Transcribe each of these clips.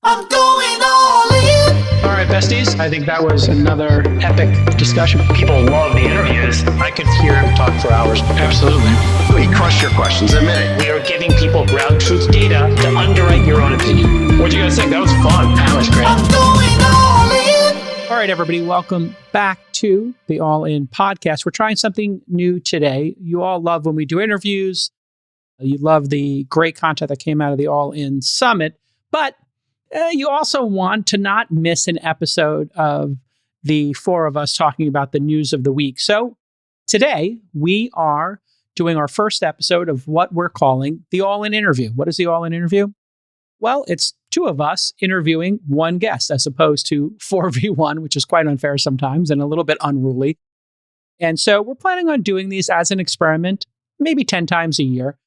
I'm going all in. All right, besties. I think that was another epic discussion. People love the interviews. I could hear him talk for hours. Absolutely. We crush your questions, admit it. We are giving people ground truth data to underwrite your own opinion. What'd you guys think? That was fun. That was great. I'm going all in. All right, everybody. Welcome back to the All In podcast. We're trying something new today. You all love when we do interviews. You love the great content that came out of the All In Summit. But you also want to not miss an episode of the four of us talking about the news of the week. So today we are doing our first episode of what we're calling the All-In Interview. What is the All-In Interview? Well, it's two of us interviewing one guest as opposed to 4v1, which is quite unfair sometimes and a little bit unruly. And so we're planning on doing these as an experiment, maybe 10 times a year,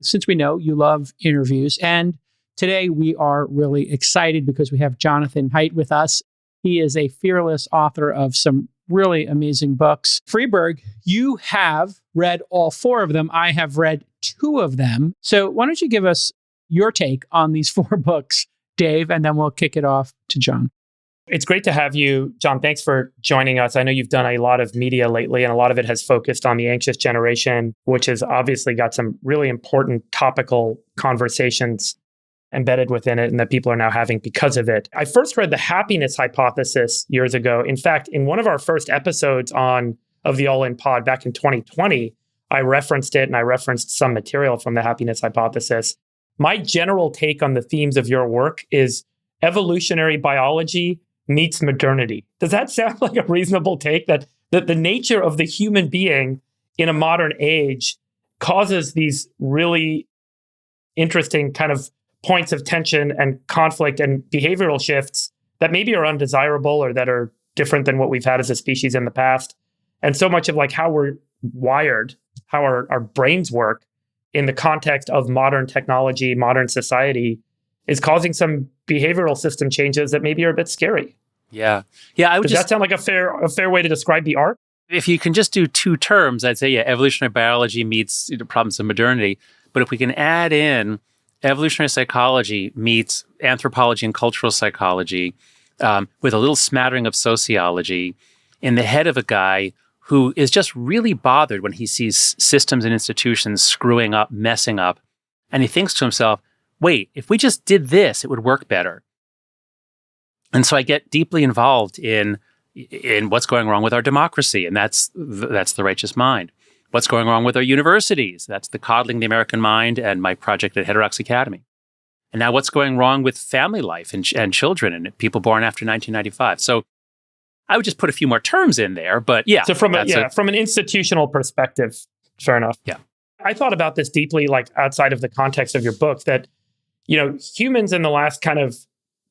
since we know you love interviews. And today, we are really excited because we have Jonathan Haidt with us. He is a fearless author of some really amazing books. Friedberg, you have read all four of them. I have read two of them. So why don't you give us your take on these four books, Dave, and then we'll kick it off to John. It's great to have you, John. Thanks for joining us. I know you've done a lot of media lately, and a lot of it has focused on the anxious generation, which has obviously got some really important topical conversations embedded within it and that people are now having because of it. I first read the happiness hypothesis years ago. In fact, in one of our first episodes of the All In Pod back in 2020, I referenced it and I referenced some material from the happiness hypothesis. My general take on the themes of your work is evolutionary biology meets modernity. Does that sound like a reasonable take that the nature of the human being in a modern age causes these really interesting kind of points of tension and conflict and behavioral shifts that maybe are undesirable or that are different than what we've had as a species in the past. And so much of like how we're wired, how our brains work in the context of modern technology, modern society is causing some behavioral system changes that maybe are a bit scary. Yeah. Does that sound like a fair way to describe the art? If you can just do two terms, I'd say, evolutionary biology meets problems of modernity. But if we can add in evolutionary psychology meets anthropology and cultural psychology with a little smattering of sociology in the head of a guy who is just really bothered when he sees systems and institutions screwing up, messing up. And he thinks to himself, wait, if we just did this, it would work better. And so I get deeply involved in what's going wrong with our democracy. And that's the righteous mind. What's going wrong with our universities? That's the Coddling the American Mind and my project at Heterodox Academy. And now what's going wrong with family life and children and people born after 1995? So I would just put a few more terms in there, but yeah. So from an institutional perspective, fair enough. Yeah. I thought about this deeply, like outside of the context of your book, that, humans in the last kind of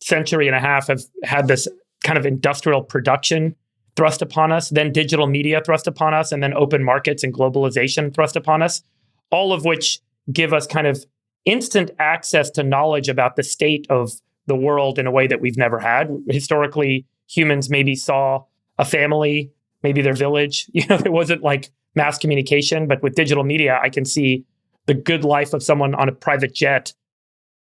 century and a half have had this kind of industrial production thrust upon us, then digital media thrust upon us, and then open markets and globalization thrust upon us, all of which give us kind of instant access to knowledge about the state of the world in a way that we've never had. Historically, humans maybe saw a family, maybe their village. There wasn't like mass communication, but with digital media, I can see the good life of someone on a private jet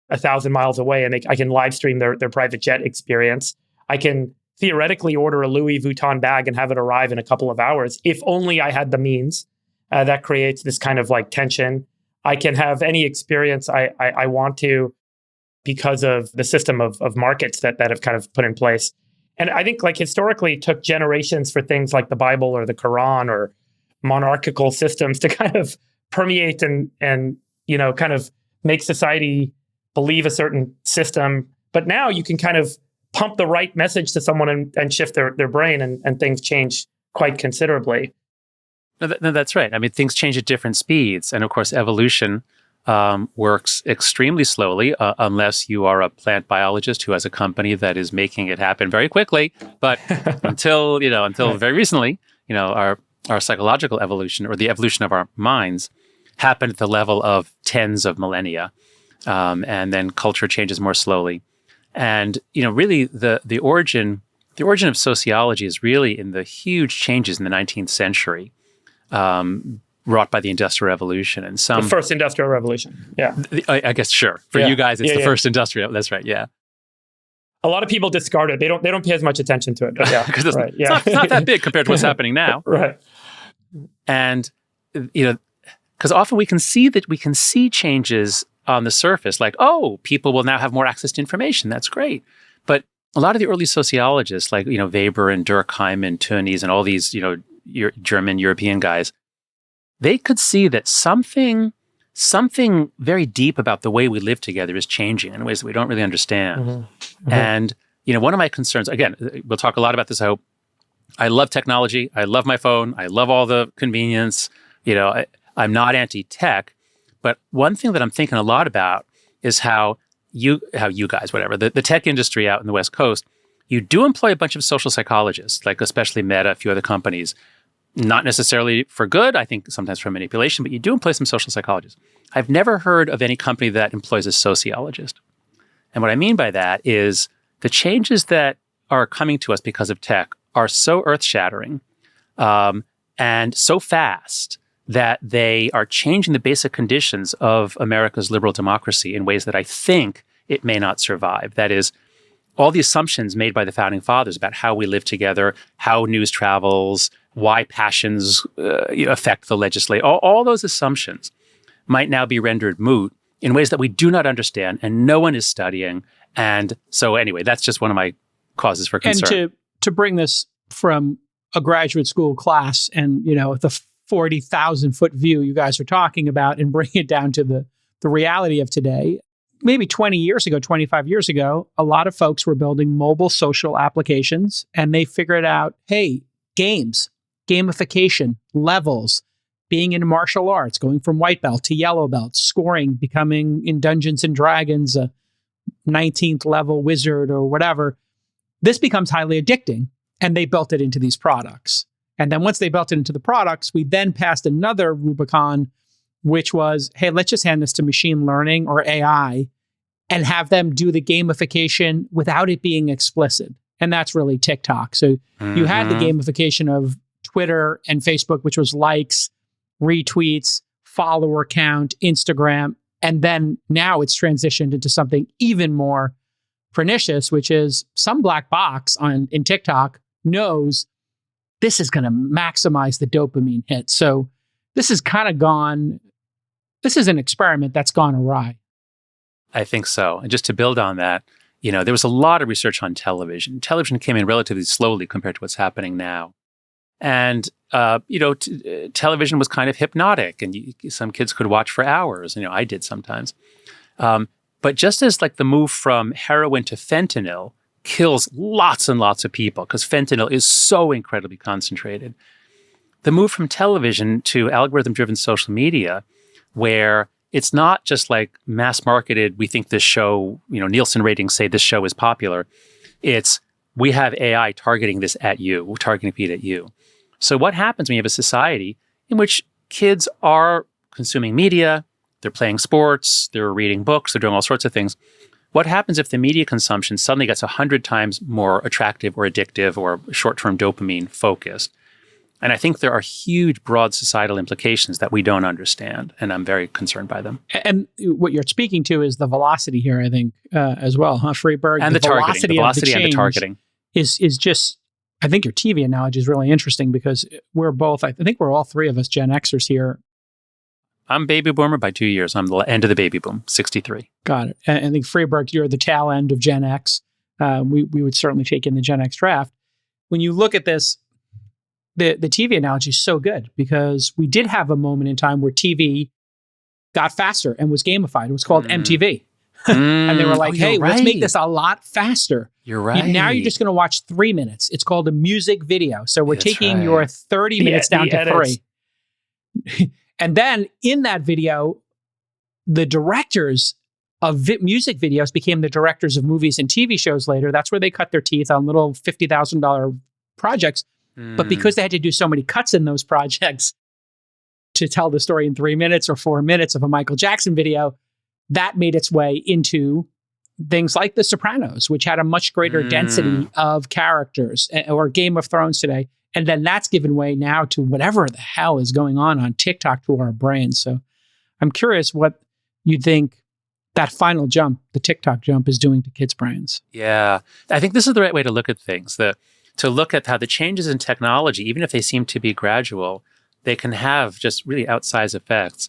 1,000 miles away, and I can live stream their private jet experience. I can theoretically order a Louis Vuitton bag and have it arrive in a couple of hours, if only I had the means. That creates this kind of like tension. I can have any experience I want to because of the system of markets that have kind of put in place. And I think like historically it took generations for things like the Bible or the Quran or monarchical systems to kind of permeate and kind of make society believe a certain system. But now you can kind of pump the right message to someone and shift their brain and things change quite considerably. No, that's right. I mean, things change at different speeds. And of course, evolution works extremely slowly unless you are a plant biologist who has a company that is making it happen very quickly. But until very recently, our psychological evolution or the evolution of our minds happened at the level of tens of millennia. And then culture changes more slowly. And, really the origin of sociology is really in the huge changes in the 19th century wrought by the Industrial Revolution. And the first Industrial Revolution, yeah. I guess, sure. For you guys, it's the first industrial, that's right, yeah. A lot of people discard it. They don't pay as much attention to it. But yeah, because right, it's not that big compared to what's happening now. Right. And because often we can see changes on the surface, like, oh, people will now have more access to information. That's great. But a lot of the early sociologists, like Weber and Durkheim and Tönnies and all these German European guys, they could see that something very deep about the way we live together is changing in ways that we don't really understand. Mm-hmm. Mm-hmm. And one of my concerns, again, we'll talk a lot about this. I love technology. I love my phone. I love all the convenience. I'm not anti-tech, but one thing that I'm thinking a lot about is how you guys, whatever, the tech industry out in the West Coast, you do employ a bunch of social psychologists, like especially Meta, a few other companies, not necessarily for good, I think sometimes for manipulation, but you do employ some social psychologists. I've never heard of any company that employs a sociologist. And what I mean by that is the changes that are coming to us because of tech are so earth-shattering and so fast that they are changing the basic conditions of America's liberal democracy in ways that I think it may not survive. That is, all the assumptions made by the founding fathers about how we live together, how news travels, why passions affect the legislature, all those assumptions might now be rendered moot in ways that we do not understand and no one is studying. And so anyway, that's just one of my causes for concern. And to bring this from a graduate school class and, the 40,000 foot view you guys are talking about and bring it down to the reality of today, maybe 20 years ago, 25 years ago, a lot of folks were building mobile social applications and they figured out, hey, games, gamification, levels, being in martial arts, going from white belt to yellow belt, scoring, becoming in Dungeons and Dragons, a 19th level wizard or whatever. This becomes highly addicting. And they built it into these products. And then once they built it into the products, we then passed another Rubicon, which was, hey, let's just hand this to machine learning or AI and have them do the gamification without it being explicit. And that's really TikTok. So you had the gamification of Twitter and Facebook, which was likes, retweets, follower count, Instagram. And then now it's transitioned into something even more pernicious, which is some black box in TikTok knows this is going to maximize the dopamine hit. So this is kind of gone. This is an experiment that's gone awry. I think so. And just to build on that, there was a lot of research on television. Television came in relatively slowly compared to what's happening now. And, television was kind of hypnotic and some kids could watch for hours. I did sometimes. But just as like the move from heroin to fentanyl kills lots and lots of people because fentanyl is so incredibly concentrated, the move from television to algorithm-driven social media, where it's not just like mass marketed, we think this show, Nielsen ratings say this show is popular. It's we have AI targeting this at you, targeting feed at you. So what happens when you have a society in which kids are consuming media, they're playing sports, they're reading books, they're doing all sorts of things. What happens if the media consumption suddenly gets 100 times more attractive or addictive or short-term dopamine focused? And I think there are huge, broad societal implications that we don't understand, and I'm very concerned by them. And what you're speaking to is the velocity here, I think, as well, huh, Friedberg? And the targeting, the velocity and the targeting. Is just, I think your TV analogy is really interesting because we're both, I think we're all three of us Gen Xers here. I'm baby boomer by 2 years. I'm the end of the baby boom, 63. Got it. And I think Friedberg, you're the tail end of Gen X. We would certainly take in the Gen X draft. When you look at this, the TV analogy is so good because we did have a moment in time where TV got faster and was gamified. It was called MTV. And they were like, hey, let's make this a lot faster. You're right. Now you're just going to watch 3 minutes. It's called a music video. So we're taking your 30 minutes down to 3. And then in that video, the directors of music videos became the directors of movies and TV shows later. That's where they cut their teeth on little $50,000 projects. But because they had to do so many cuts in those projects to tell the story in 3 minutes or 4 minutes of a Michael Jackson video, that made its way into things like The Sopranos, which had a much greater density of characters, or Game of Thrones today. And then that's given way now to whatever the hell is going on TikTok to our brains. So I'm curious what you think that final jump, the TikTok jump, is doing to kids' brains. Yeah. I think this is the right way to look at things, to look at how the changes in technology, even if they seem to be gradual, they can have just really outsized effects.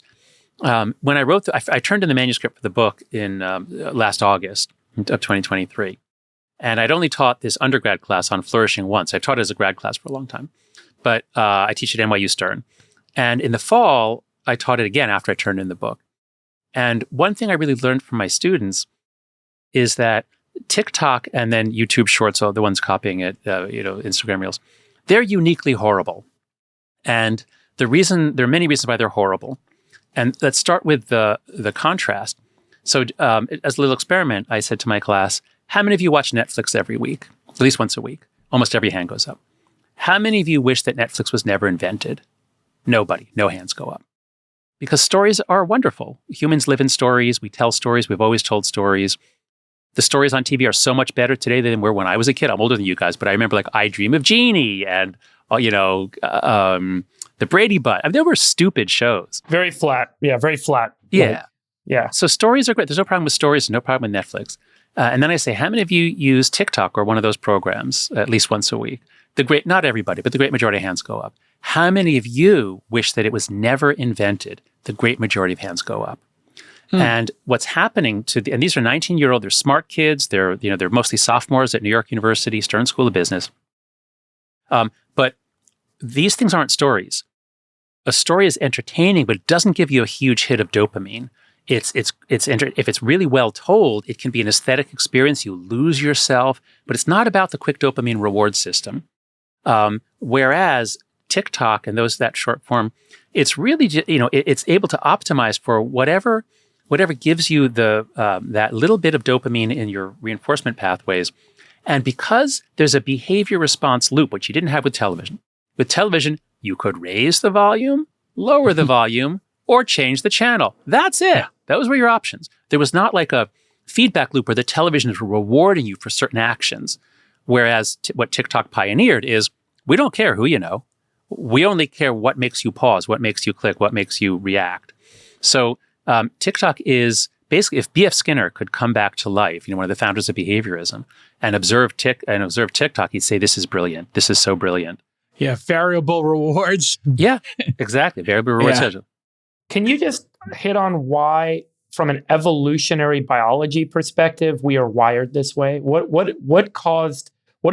When I wrote, I turned in the manuscript for the book in last August of 2023. And I'd only taught this undergrad class on flourishing once. I taught it as a grad class for a long time, but I teach at NYU Stern. And in the fall, I taught it again after I turned in the book. And one thing I really learned from my students is that TikTok and then YouTube Shorts, so the ones copying it, Instagram Reels, they're uniquely horrible. And there are many reasons why they're horrible. And let's start with the contrast. So as a little experiment, I said to my class, how many of you watch Netflix every week? At least once a week. Almost every hand goes up. How many of you wish that Netflix was never invented? Nobody. No hands go up. Because stories are wonderful. Humans live in stories. We tell stories. We've always told stories. The stories on TV are so much better today than they were when I was a kid. I'm older than you guys, but I remember like I Dream of Jeannie and, The Brady Bunch. I mean, they were stupid shows. Very flat. Yeah, very flat. Yeah. Yeah. So stories are great. There's no problem with stories, no problem with Netflix. And then I say, how many of you use TikTok or one of those programs at least once a week? Not everybody, but the great majority of hands go up. How many of you wish that it was never invented? The great majority of hands go up. And what's happening and these are 19-year-old, they're smart kids. They're mostly sophomores at New York University, Stern School of Business. But these things aren't stories. A story is entertaining, but it doesn't give you a huge hit of dopamine. If it's really well told, it can be an aesthetic experience. You lose yourself, but it's not about the quick dopamine reward system. Whereas TikTok and that short form, it's really it's able to optimize for whatever gives you that little bit of dopamine in your reinforcement pathways. And because there's a behavior response loop, which you didn't have with television. With television, you could raise the volume, lower the volume, or change the channel. That's it. Those were your options. There was not like a feedback loop where the television is rewarding you for certain actions. Whereas what TikTok pioneered is, we don't care who you know. We only care what makes you pause, what makes you click, what makes you react. So TikTok is basically, if B.F. Skinner could come back to life, one of the founders of behaviorism, and observe TikTok, he'd say, this is brilliant. This is so brilliant. Yeah, variable rewards. Yeah, exactly. Variable reward schedule. Can you just hit on why, from an evolutionary biology perspective, we are wired this way? What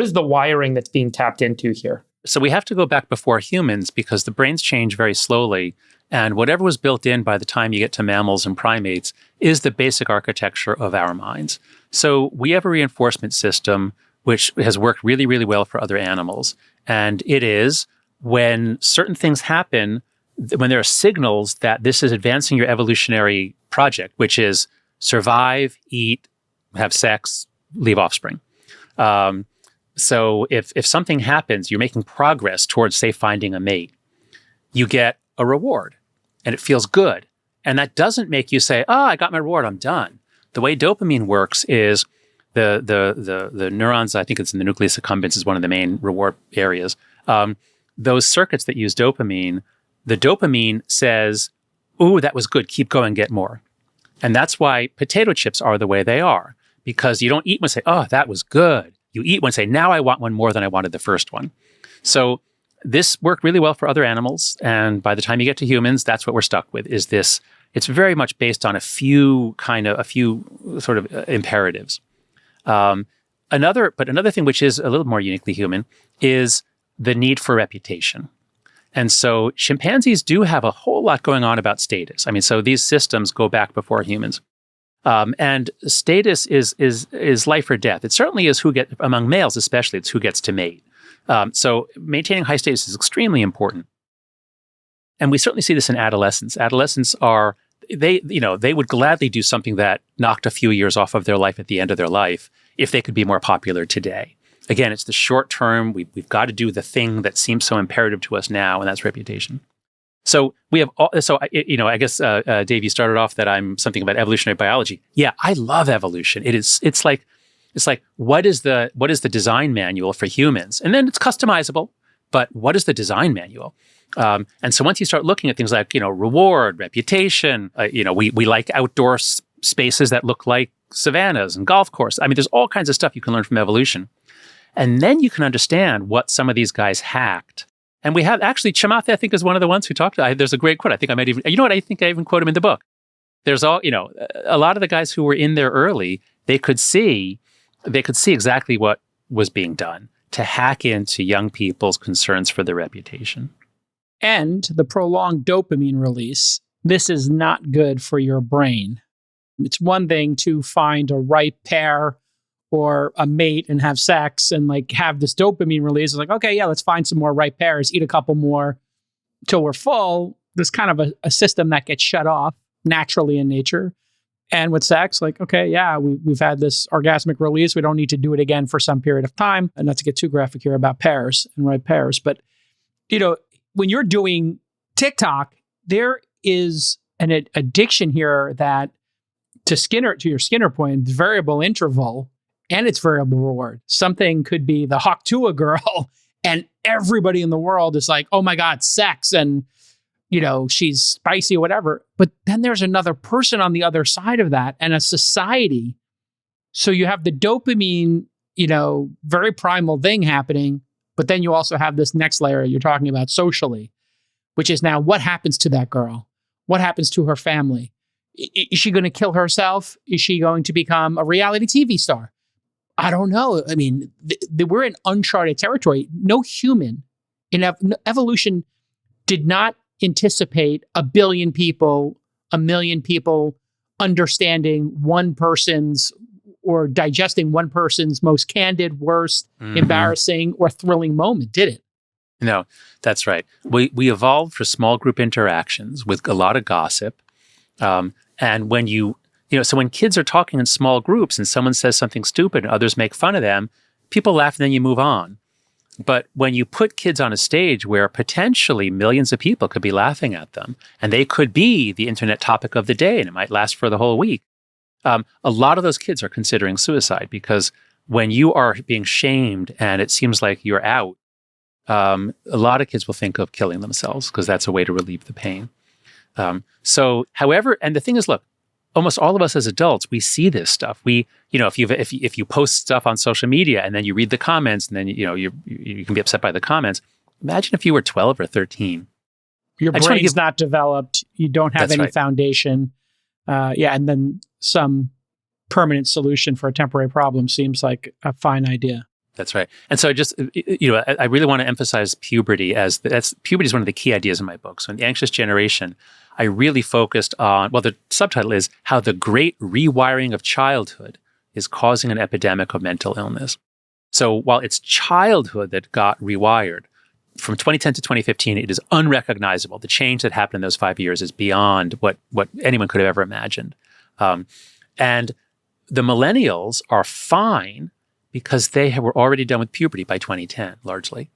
is the wiring that's being tapped into here? So we have to go back before humans because the brains change very slowly. And whatever was built in by the time you get to mammals and primates is the basic architecture of our minds. So we have a reinforcement system which has worked really, really well for other animals. And it is when certain things happen, when there are signals that this is advancing your evolutionary project, which is survive, eat, have sex, leave offspring. So if something happens, you're making progress towards, say, finding a mate, you get a reward and it feels good. And that doesn't make you say, I got my reward, I'm done. The way dopamine works is the neurons, I think it's in the nucleus accumbens is one of the main reward areas. Those circuits that use dopamine, the dopamine says, ooh, that was good, keep going, get more. And that's why potato chips are the way they are, because you don't eat one and say, oh, that was good. You eat one and say, now I want one more than I wanted the first one. So this worked really well for other animals. And by the time you get to humans, that's what we're stuck with, is this. It's very much based on a few sort of imperatives. Another thing which is a little more uniquely human is the need for reputation. And so chimpanzees do have a whole lot going on about status. I mean, so these systems go back before humans. And status is life or death. It certainly is among males especially, it's who gets to mate. So maintaining high status is extremely important. And we certainly see this in adolescents. Adolescents they would gladly do something that knocked a few years off of their life at the end of their life if they could be more popular today. Again, it's the short term. We've got to do the thing that seems so imperative to us now, and that's reputation. So we have, I guess, Dave, you started off that I'm something about evolutionary biology. Yeah, I love evolution. It's like, what is the design manual for humans? And then it's customizable, but what is the design manual? And so once you start looking at things like, reward, reputation, we like outdoor spaces that look like savannas and golf courses. I mean, there's all kinds of stuff you can learn from evolution. And then you can understand what some of these guys hacked. And we have actually, Chamath, I think, is one of the ones who talked. There's a great quote. I think I might even, I think I even quote him in the book. There's a lot of the guys who were in there early, they could see exactly what was being done to hack into young people's concerns for their reputation. And the prolonged dopamine release. This is not good for your brain. It's one thing to find a right pair or a mate and have sex and like have this dopamine release. It's like, okay, yeah, let's find some more right pairs, eat a couple more till we're full. There's kind of a system that gets shut off naturally in nature. And with sex, like, okay, yeah, we've had this orgasmic release. We don't need to do it again for some period of time. And not to get too graphic here about pairs and right pairs. But, when you're doing TikTok, there is an addiction here that to your Skinner point, variable interval and its variable reward. Something could be the hawk to a girl and everybody in the world is like, oh my God, sex. And, she's spicy or whatever. But then there's another person on the other side of that and a society. So you have the dopamine, very primal thing happening. But then you also have this next layer you're talking about socially, which is now what happens to that girl? What happens to her family? Is she going to kill herself? Is she going to become a reality TV star? I don't know. I mean, we're in uncharted territory. No human in evolution did not anticipate 1 billion people, 1 million people understanding one person's or digesting one person's most candid, worst, embarrassing, or thrilling moment, did it? No, that's right. We evolved for small group interactions with a lot of gossip. And when so when kids are talking in small groups and someone says something stupid and others make fun of them, people laugh and then you move on. But when you put kids on a stage where potentially millions of people could be laughing at them, and they could be the internet topic of the day, and it might last for the whole week, a lot of those kids are considering suicide because when you are being shamed and it seems like you're out, a lot of kids will think of killing themselves because that's a way to relieve the pain. However, and the thing is, look, almost all of us as adults, we see this stuff. If you post stuff on social media and then you read the comments and then you can be upset by the comments. Imagine if you were 12 or 13. Your brain's not developed. You don't have any foundation. And then some permanent solution for a temporary problem seems like a fine idea. That's right. And so I really want to emphasize puberty puberty is one of the key ideas in my book. So in The Anxious Generation, I really focused on, the subtitle is How the Great Rewiring of Childhood is Causing an Epidemic of Mental Illness. So while it's childhood that got rewired, from 2010 to 2015, it is unrecognizable. The change that happened in those 5 years is beyond what anyone could have ever imagined. And the millennials are fine because they were already done with puberty by 2010, largely.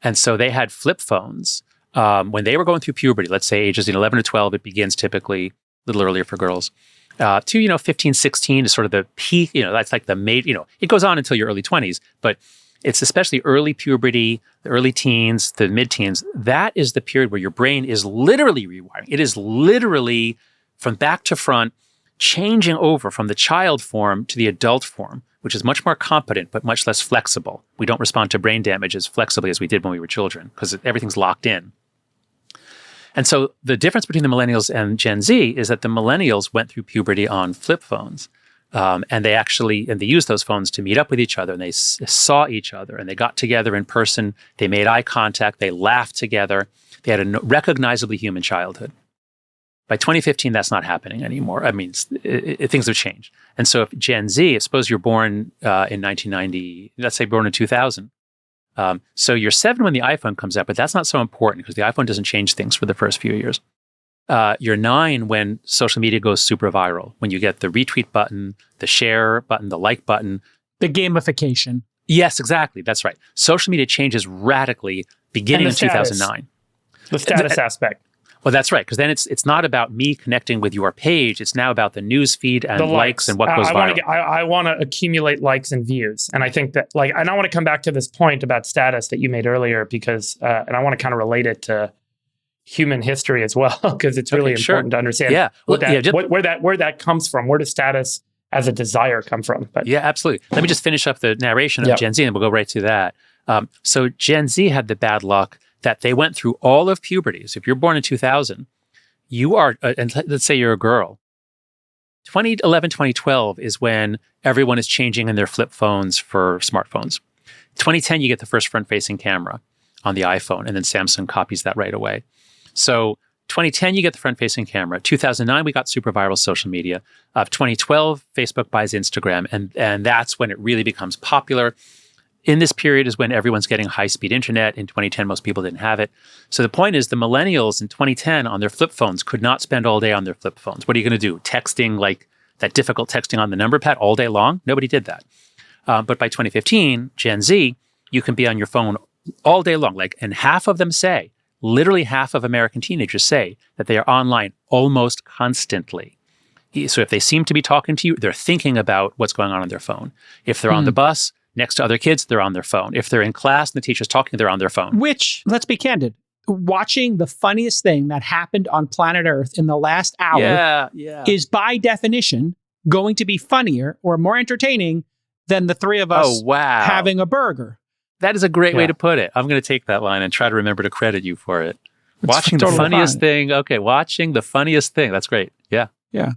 And so they had flip phones. When they were going through puberty, let's say ages 11 to 12, it begins typically a little earlier for girls, to 15, 16 is sort of the peak, that's like the it goes on until your early 20s, but it's especially early puberty, the early teens, the mid-teens. That is the period where your brain is literally rewiring. It is literally from back to front, changing over from the child form to the adult form, which is much more competent, but much less flexible. We don't respond to brain damage as flexibly as we did when we were children because everything's locked in. And so the difference between the millennials and Gen Z is that the millennials went through puberty on flip phones. And they used those phones to meet up with each other, and they saw each other, and they got together in person. They made eye contact. They laughed together. They had a recognizably human childhood. By 2015, that's not happening anymore. I mean, things have changed. And so if Gen Z, suppose you're born in 1990, let's say born in 2000. So you're 7 when the iPhone comes out, but that's not so important because the iPhone doesn't change things for the first few years. You're 9 when social media goes super viral, when you get the retweet button, the share button, the like button. The gamification. Yes, exactly. That's right. Social media changes radically beginning in 2009. The status aspect. Well, that's right, because then it's not about me connecting with your page. It's now about the news feed and likes and what goes viral. I want to accumulate likes and views. And I think that, and I want to come back to this point about status that you made earlier because, and I want to kind of relate it to, human history as well, because it's really important to understand where that comes from. Where does status as a desire come from? But yeah, absolutely. Let me just finish up the narration of Gen Z, and we'll go right to that. So Gen Z had the bad luck that they went through all of puberty. So if you're born in 2000, you are, and let's say you're a girl. 2011, 2012 is when everyone is changing in their flip phones for smartphones. 2010, you get the first front-facing camera on the iPhone, and then Samsung copies that right away. So 2010, you get the front-facing camera. 2009, we got super viral social media. 2012, Facebook buys Instagram, and that's when it really becomes popular. In this period is when everyone's getting high-speed internet. In 2010, most people didn't have it. So the point is, the millennials in 2010 on their flip phones could not spend all day on their flip phones. What are you going to do? Texting, like that difficult texting on the number pad all day long? Nobody did that. But by 2015, Gen Z, you can be on your phone all day long. And half of them say, literally half of American teenagers say that they are online almost constantly. So if they seem to be talking to you, they're thinking about what's going on their phone. If they're on the bus, next to other kids, they're on their phone. If they're in class and the teacher's talking, they're on their phone. Which, let's be candid, watching the funniest thing that happened on planet Earth in the last hour is by definition going to be funnier or more entertaining than the three of us having a burger. That is a great way to put it. I'm going to take that line and try to remember to credit you for it. Watching the funniest thing. Okay, watching the funniest thing. That's great. Yeah. Yeah.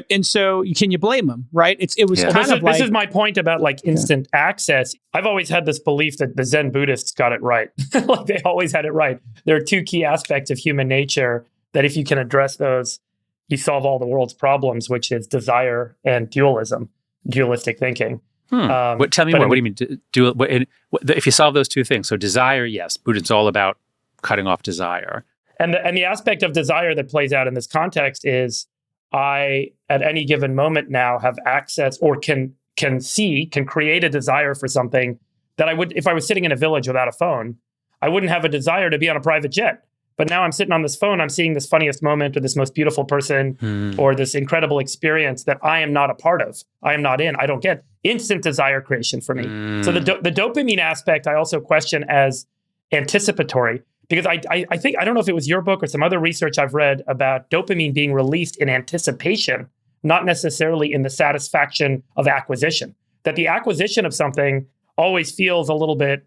And so can you blame them, right? It was kind of like... This is my point about instant access. I've always had this belief that the Zen Buddhists got it right. They always had it right. There are two key aspects of human nature that if you can address those, you solve all the world's problems, which is desire and dualistic thinking. Tell me more. What do you mean? If you solve those two things, so desire, yes, Buddhism's all about cutting off desire. And the aspect of desire that plays out in this context is I, at any given moment now, have access or can create a desire for something that I would, if I was sitting in a village without a phone, I wouldn't have a desire to be on a private jet. But now I'm sitting on this phone, I'm seeing this funniest moment or this most beautiful person or this incredible experience that I am not a part of. I am not in. I don't get instant desire creation for me. So the dopamine aspect I also question as anticipatory. Because I think, I don't know if it was your book or some other research I've read about dopamine being released in anticipation, not necessarily in the satisfaction of acquisition. That the acquisition of something always feels a little bit,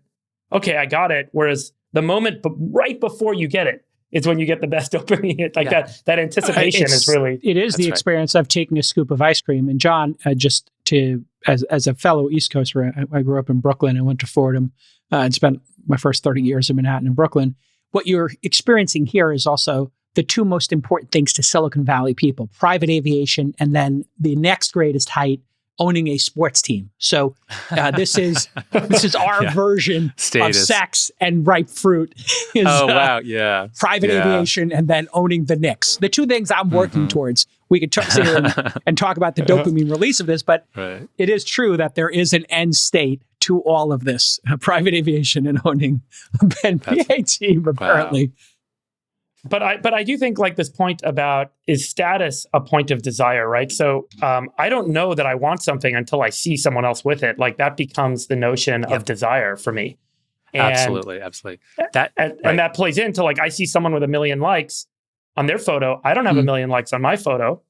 okay, I got it. Whereas the moment right before you get it is when you get the best dopamine. That anticipation is really... It is the experience of taking a scoop of ice cream. And John, as a fellow East Coaster, I grew up in Brooklyn and went to Fordham and spent my first 30 years in Manhattan and Brooklyn. What you're experiencing here is also the two most important things to Silicon Valley people, private aviation, and then the next greatest height, owning a sports team. So this is our version of sex and ripe fruit. Private aviation and then owning the Knicks. The two things I'm working towards. We could sit here and talk about the dopamine release of this, but it is true that there is an end state to all of this. Private aviation and owning an NBA team, apparently. But I do think this point about, is status a point of desire, right? So I don't know that I want something until I see someone else with it. That becomes the notion of desire for me. And, absolutely. And that plays into I see someone with 1 million likes on their photo. I don't have 1 million likes on my photo.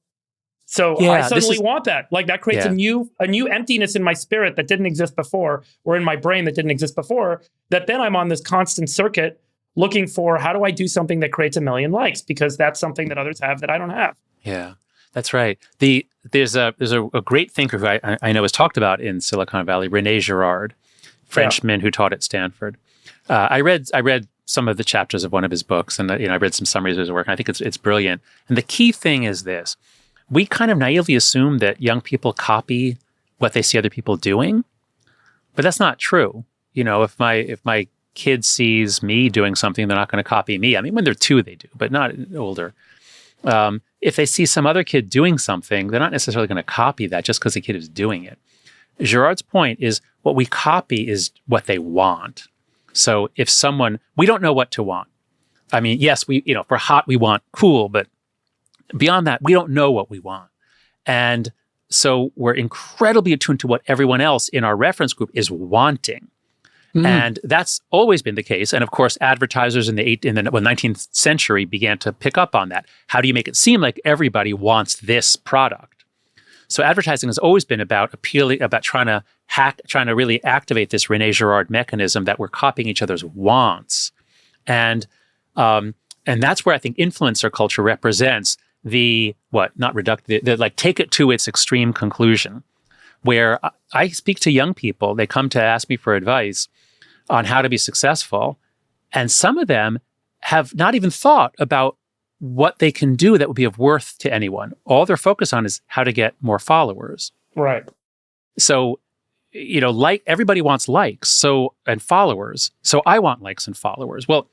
So I suddenly want that. That creates a new emptiness in my spirit that didn't exist before, or in my brain that didn't exist before, that then I'm on this constant circuit looking for, how do I do something that creates 1 million likes? Because that's something that others have that I don't have. Yeah, that's right. There's a great thinker who I know is talked about in Silicon Valley, René Girard, Frenchman who taught at Stanford. I read some of the chapters of one of his books, and I read some summaries of his work, and I think it's brilliant. And the key thing is this: we kind of naively assume that young people copy what they see other people doing, but that's not true. If my kid sees me doing something, they're not going to copy me. I mean, when they're 2, they do, but not older. If they see some other kid doing something, they're not necessarily going to copy that just because the kid is doing it. Girard's point is what we copy is what they want. So if we don't know what to want. I mean, yes, for hot, we want cool, but beyond that, we don't know what we want. And so we're incredibly attuned to what everyone else in our reference group is wanting. And that's always been the case. And of course, advertisers in the 19th century began to pick up on that. How do you make it seem like everybody wants this product? So advertising has always been about trying to really activate this René Girard mechanism that we're copying each other's wants. And that's where I think influencer culture represents the take it to its extreme conclusion, where I speak to young people, they come to ask me for advice on how to be successful. And some of them have not even thought about what they can do that would be of worth to anyone. All they're focused on is how to get more followers. Right. So, everybody wants likes and followers. So I want likes and followers. Well,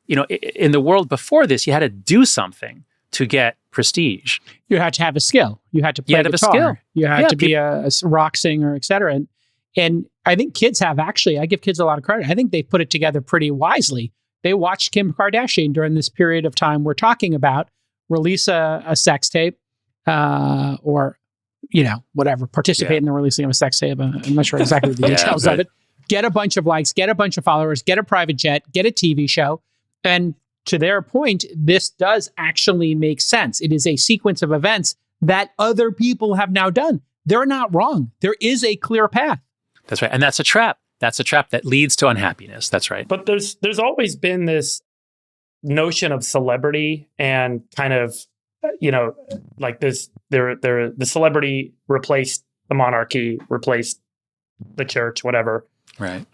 in the world before this, you had to do something to get prestige. You had to have a skill. You had to play guitar. You had to be a rock singer, et cetera. And I think kids I give kids a lot of credit. I think they put it together pretty wisely. They watched Kim Kardashian during this period of time we're talking about release a sex tape or, whatever, participate in the releasing of a sex tape. I'm not sure exactly the details of it. Get a bunch of likes, get a bunch of followers, get a private jet, get a TV show. And to their point, this does actually make sense. It is a sequence of events that other people have now done. They're not wrong. There is a clear path. That's right. And that's a trap. That's a trap that leads to unhappiness. That's right. But there's always been this notion of celebrity and kind of, like this, the celebrity replaced the monarchy, replaced the church, whatever. Right.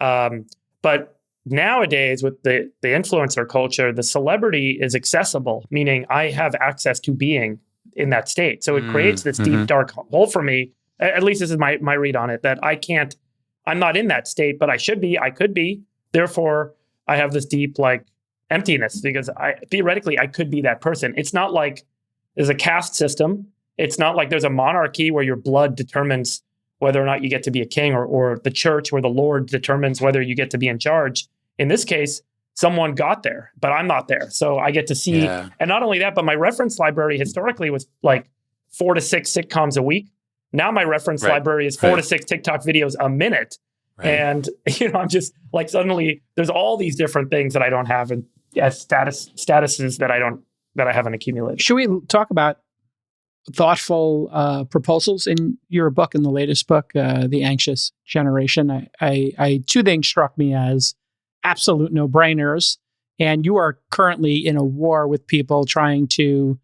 But nowadays with the influencer culture, the celebrity is accessible, meaning I have access to being in that state. So it creates this deep, dark hole for me. At least this is my read on it, that I'm not in that state, but I should be, I could be. Therefore, I have this deep emptiness because theoretically I could be that person. It's not like there's a caste system. It's not like there's a monarchy where your blood determines whether or not you get to be a king, or the church where the Lord determines whether you get to be in charge. In this case, someone got there, but I'm not there. So I get to see, and not only that, but my reference library historically was 4 to 6 sitcoms a week. Now my reference library is 4 to 6 TikTok videos a minute. Right. And, I'm just suddenly there's all these different things that I don't have and as statuses that I haven't accumulated. Should we talk about thoughtful proposals in your book, in the latest book, The Anxious Generation? I two things struck me as absolute no-brainers. And you are currently in a war with people trying to,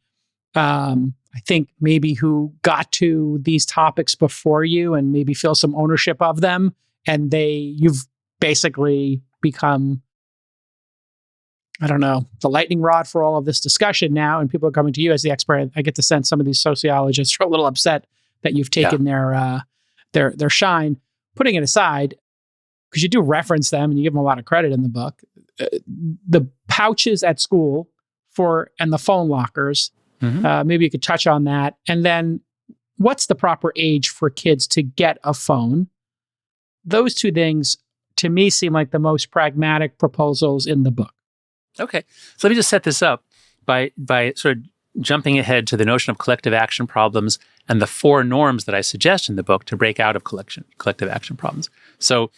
I think maybe who got to these topics before you and maybe feel some ownership of them. And you've basically become, I don't know, the lightning rod for all of this discussion now. And people are coming to you as the expert. I get the sense some of these sociologists are a little upset that you've taken their shine. Putting it aside, because you do reference them and you give them a lot of credit in the book, the pouches at school and the phone lockers, maybe you could touch on that. And then what's the proper age for kids to get a phone? Those two things, to me, seem like the most pragmatic proposals in the book. Okay. So let me just set this up by sort of jumping ahead to the notion of collective action problems and the 4 norms that I suggest in the book to break out of collective action problems. So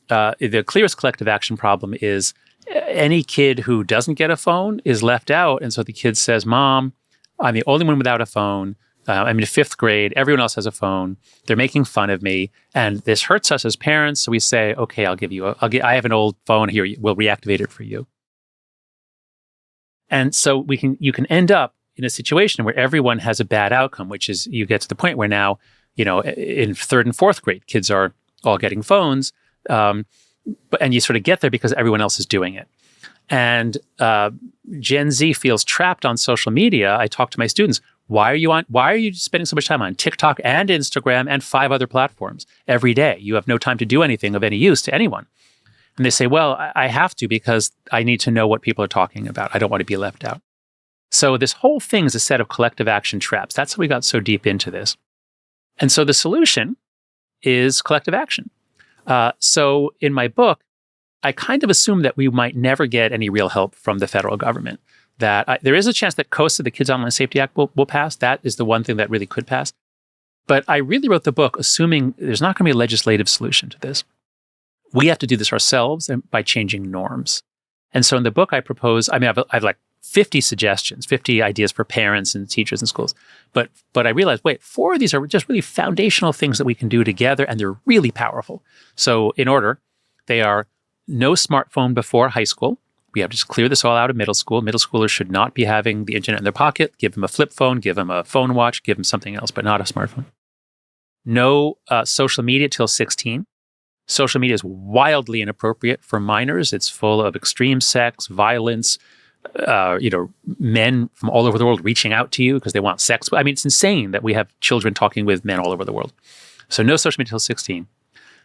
the clearest collective action problem is any kid who doesn't get a phone is left out. And so the kid says, "Mom, I'm the only one without a phone. I'm in 5th grade. Everyone else has a phone. They're making fun of me. And this hurts us as parents." So we say, "Okay, I have an old phone here. We'll reactivate it for you." And so you can end up in a situation where everyone has a bad outcome, which is you get to the point where now, in 3rd and 4th grade, kids are all getting phones. And you sort of get there because everyone else is doing it. And Gen Z feels trapped on social media. I talk to my students, why are you spending so much time on TikTok and Instagram and 5 other platforms every day? You have no time to do anything of any use to anyone. And they say, well, I have to because I need to know what people are talking about. I don't want to be left out. So this whole thing is a set of collective action traps. That's how we got so deep into this. And so the solution is collective action. So in my book, I kind of assume that we might never get any real help from the federal government. That there is a chance that COSA, the Kids Online Safety Act, will pass. That is the one thing that really could pass. But I really wrote the book assuming there's not going to be a legislative solution to this. we have to do this ourselves and by changing norms. And so in the book, I propose, I've like 50 suggestions, 50 ideas for parents and teachers and schools. But I realized, wait, 4 of these are just really foundational things that we can do together, and they're really powerful. So in order, they are no smartphone before high school. We have to just clear this all out of middle school. Middle schoolers should not be having the internet in their pocket. Give them a flip phone, give them a phone watch, give them something else, but not a smartphone. No social media till 16. Social media is wildly inappropriate for minors. It's full of extreme sex, violence, men from all over the world reaching out to you because they want sex. I mean, it's insane that we have children talking with men all over the world. So no social media till 16.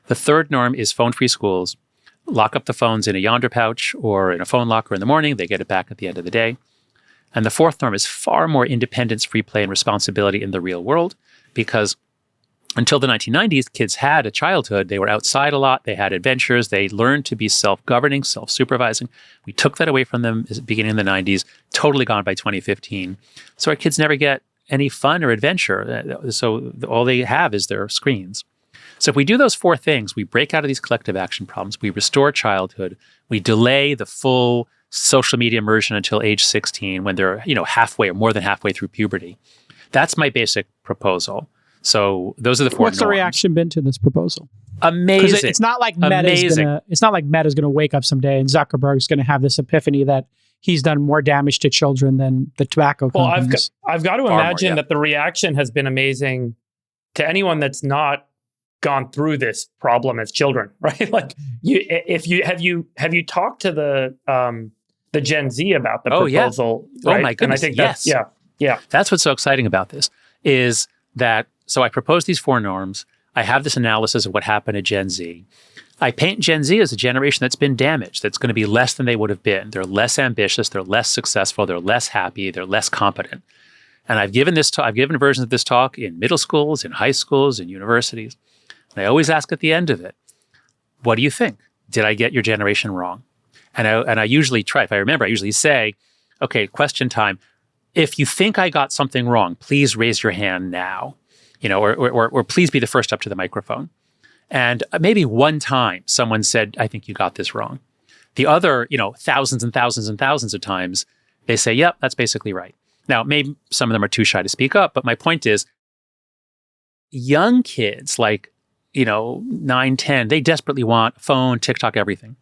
The third norm is phone-free schools. Lock up the phones in a yonder pouch or in a phone locker in the morning. They get it back at the end of the day. And the fourth norm is far more independence, free play, and responsibility in the real world, because until the 1990s, kids had a childhood. They were outside a lot. They had adventures. They learned to be self-governing, self-supervising. We took that away from them at the beginning of the 90s, totally gone by 2015. So our kids never get any fun or adventure. So all they have is their screens. So if we do those 4 things, we break out of these collective action problems, we restore childhood, we delay the full social media immersion until age 16 when they're, halfway or more than halfway through puberty. That's my basic proposal. So those are the 4 What's the norms. reaction been to this proposal? Amazing. Because it's not like Meta's gonna wake up someday and Zuckerberg's gonna have this epiphany that he's done more damage to children than the tobacco companies. I've got to imagine that the reaction has been amazing to anyone that's not gone through this problem as children, right? Like, have you talked to the Gen Z about the proposal? Yeah. Right? Oh my goodness! And I think yes, yeah. That's what's so exciting about this is that. So I propose these 4 norms. I have this analysis of what happened to Gen Z. I paint Gen Z as a generation that's been damaged, that's going to be less than they would have been. They're less ambitious, they're less successful, they're less happy, they're less competent. And I've given versions of this talk in middle schools, in high schools, in universities. And I always ask at the end of it, what do you think? Did I get your generation wrong? And I usually try, if I remember, I usually say, okay, question time. If you think I got something wrong, please raise your hand now. Or please be the first up to the microphone. And maybe one time someone said, I think you got this wrong. The other, thousands and thousands and thousands of times, they say, yep, that's basically right. Now, maybe some of them are too shy to speak up, but my point is, young kids like, 9, 10, they desperately want phone, TikTok, everything.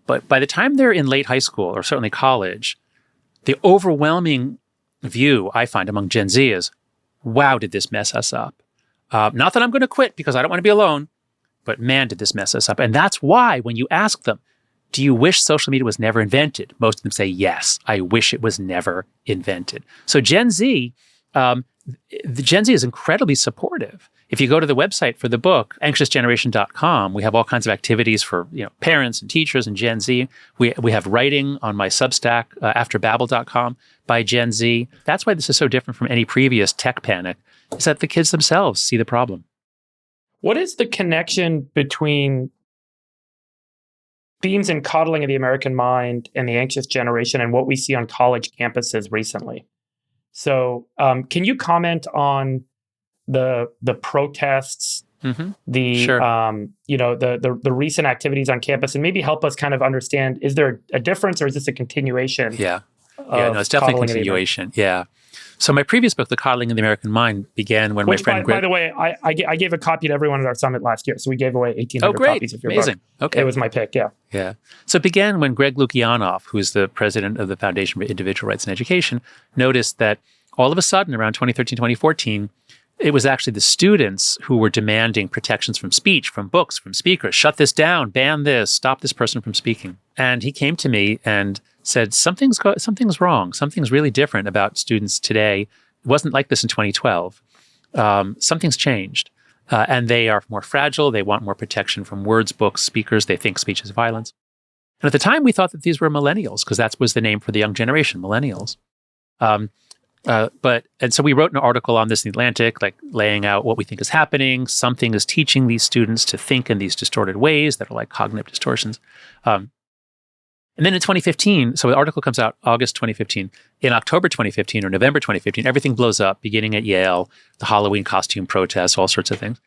But by the time they're in late high school or certainly college, the overwhelming view I find among Gen Z is, wow, did this mess us up? Not that I'm going to quit because I don't want to be alone, but man, did this mess us up. And that's why when you ask them, do you wish social media was never invented? Most of them say, yes, I wish it was never invented. So Gen Z, the Gen Z is incredibly supportive. If you go to the website for the book, anxiousgeneration.com, we have all kinds of activities for parents and teachers and Gen Z. We have writing on my Substack, afterbabble.com, by Gen Z. That's why this is so different from any previous tech panic, is that the kids themselves see the problem. What is the connection between themes and coddling of the American mind and the anxious generation and what we see on college campuses recently? So can you comment on the protests, the recent activities on campus, and maybe help us kind of understand, is there a difference or is this a continuation? Yeah, no, it's definitely a continuation. Yeah. So my previous book, The Coddling of the American Mind, began when my friend Greg... By the way, I gave a copy to everyone at our summit last year. So we gave away 1,800 copies of your Amazing. book. Okay. It was my pick, yeah. Yeah. So it began when Greg Lukianoff, who's the president of the Foundation for Individual Rights and Education, noticed that all of a sudden, around 2013, 2014, it was actually the students who were demanding protections from speech, from books, from speakers. Shut this down, ban this, stop this person from speaking. And he came to me and said, something's wrong. Something's really different about students today. It wasn't like this in 2012. Something's changed. And they are more fragile. They want more protection from words, books, speakers. They think speech is violence. And at the time, we thought that these were millennials, because that was the name for the young generation, millennials. And so we wrote an article on this in The Atlantic, like laying out what we think is happening. Something is teaching these students to think in these distorted ways that are like cognitive distortions. And then in 2015, so the article comes out August 2015. In October 2015 or November 2015, everything blows up, beginning at Yale, the Halloween costume protests, all sorts of things.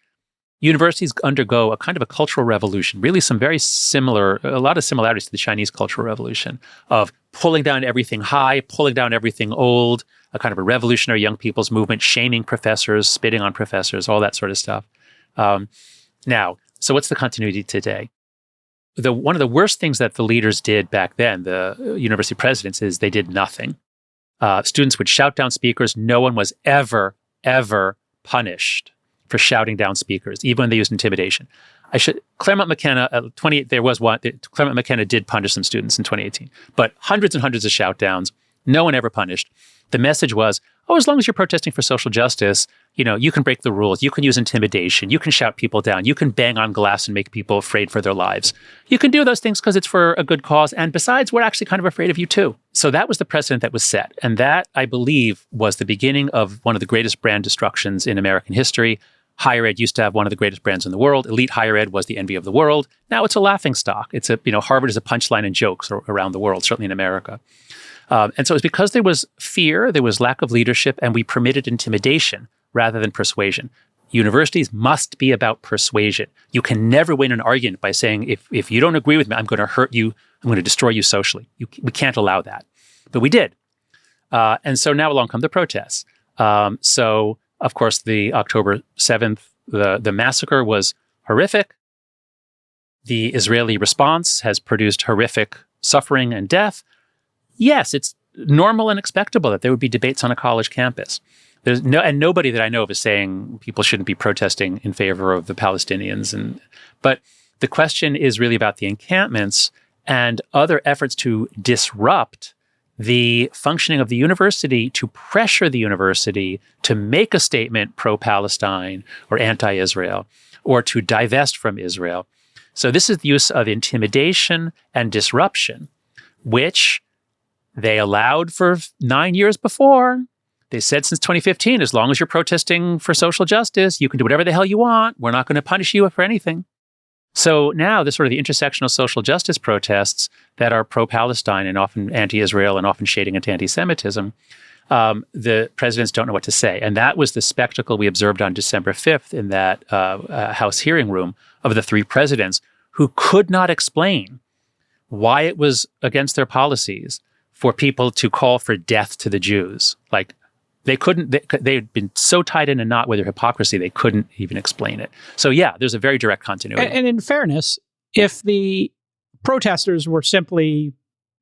universities undergo a kind of a cultural revolution, really a lot of similarities to the Chinese Cultural Revolution of pulling down everything high, pulling down everything old, a kind of a revolutionary young people's movement, shaming professors, spitting on professors, all that sort of stuff. Now, so what's the continuity today? One of the worst things that the leaders did back then, the university presidents, is they did nothing. Students would shout down speakers. No one was ever punished for shouting down speakers, even when they used intimidation. Claremont McKenna, Claremont McKenna did punish some students in 2018, but hundreds and hundreds of shout downs, no one ever punished. The message was, as long as you're protesting for social justice, you can break the rules, you can use intimidation, you can shout people down, you can bang on glass and make people afraid for their lives. You can do those things because it's for a good cause, and besides, we're actually kind of afraid of you too. So that was the precedent that was set, and that, I believe, was the beginning of one of the greatest brand destructions in American history. Higher ed used to have one of the greatest brands in the world. Elite higher ed was the envy of the world. Now it's a laughingstock. It's Harvard is a punchline in jokes around the world, certainly in America. And so it's because there was fear, there was lack of leadership, and we permitted intimidation rather than persuasion. Universities must be about persuasion. You can never win an argument by saying, if you don't agree with me, I'm going to hurt you, I'm going to destroy you socially. We can't allow that. But we did. And so now along come the protests. So, of course, the October 7th, the massacre was horrific. The Israeli response has produced horrific suffering and death. Yes, it's normal and expectable that there would be debates on a college campus. And nobody that I know of is saying people shouldn't be protesting in favor of the Palestinians. But the question is really about the encampments and other efforts to disrupt the functioning of the university, to pressure the university to make a statement pro-Palestine or anti-Israel, or to divest from Israel. So this is the use of intimidation and disruption, which they allowed for 9 years before. They said since 2015, as long as you're protesting for social justice, you can do whatever the hell you want. We're not going to punish you for anything. So now the sort of the intersectional social justice protests that are pro-Palestine and often anti-Israel and often shading into anti-Semitism, the presidents don't know what to say. And that was the spectacle we observed on December 5th in that House hearing room of the three presidents who could not explain why it was against their policies for people to call for death to the Jews. Like, they'd been so tied in a knot with their hypocrisy, they couldn't even explain it. So yeah, there's a very direct continuity. And in fairness, if the protesters were simply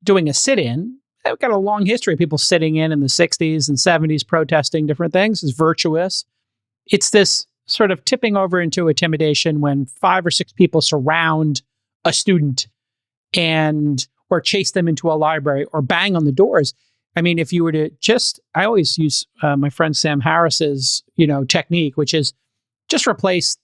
doing a sit-in, they've got a long history of people sitting in the 60s and 70s protesting different things. It's virtuous. It's this sort of tipping over into intimidation when 5 or 6 people surround a student or chase them into a library or bang on the doors. I mean, if you were to I always use my friend Sam Harris's, technique, which is just replace,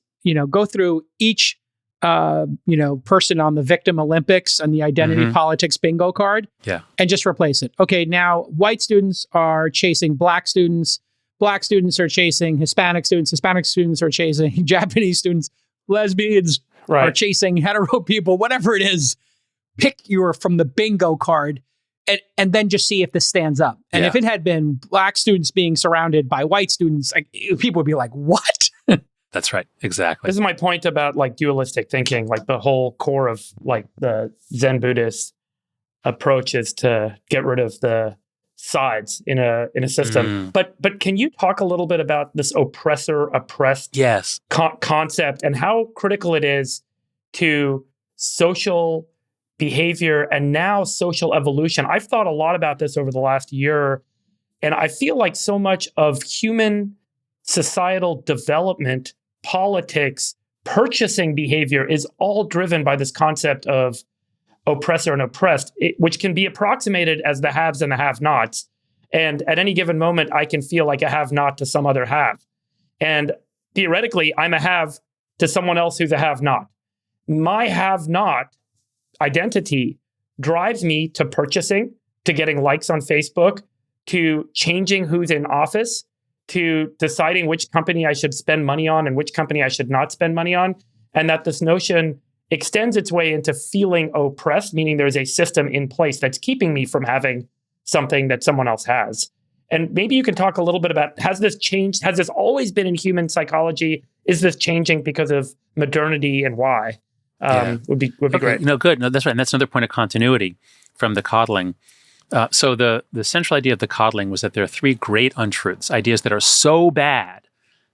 go through each, person on the Victim Olympics and the identity politics bingo card, and just replace it. Okay, now white students are chasing black students are chasing Hispanic students are chasing Japanese students, lesbians are chasing hetero people, whatever it is. Pick from the bingo card. And then just see if this stands up. And if it had been black students being surrounded by white students, people would be like, what? That's right. Exactly. This is my point about dualistic thinking. The whole core of the Zen Buddhist approach is to get rid of the sides in a system. But can you talk a little bit about this oppressor-oppressed concept and how critical it is to social behavior and now social evolution? I've thought a lot about this over the last year, and I feel like so much of human societal development, politics, purchasing behavior is all driven by this concept of oppressor and oppressed, which can be approximated as the haves and the have-nots. And at any given moment, I can feel like a have-not to some other have. And theoretically, I'm a have to someone else who's a have-not. My have-not identity drives me to purchasing, to getting likes on Facebook, to changing who's in office, to deciding which company I should spend money on and which company I should not spend money on. And that this notion extends its way into feeling oppressed, meaning there's a system in place that's keeping me from having something that someone else has. And maybe you can talk a little bit about, has this changed? Has this always been in human psychology? is this changing because of modernity and why? Would be great. Good. No, that's right. And that's another point of continuity from the coddling. So the central idea of the coddling was that there are three great untruths, ideas that are so bad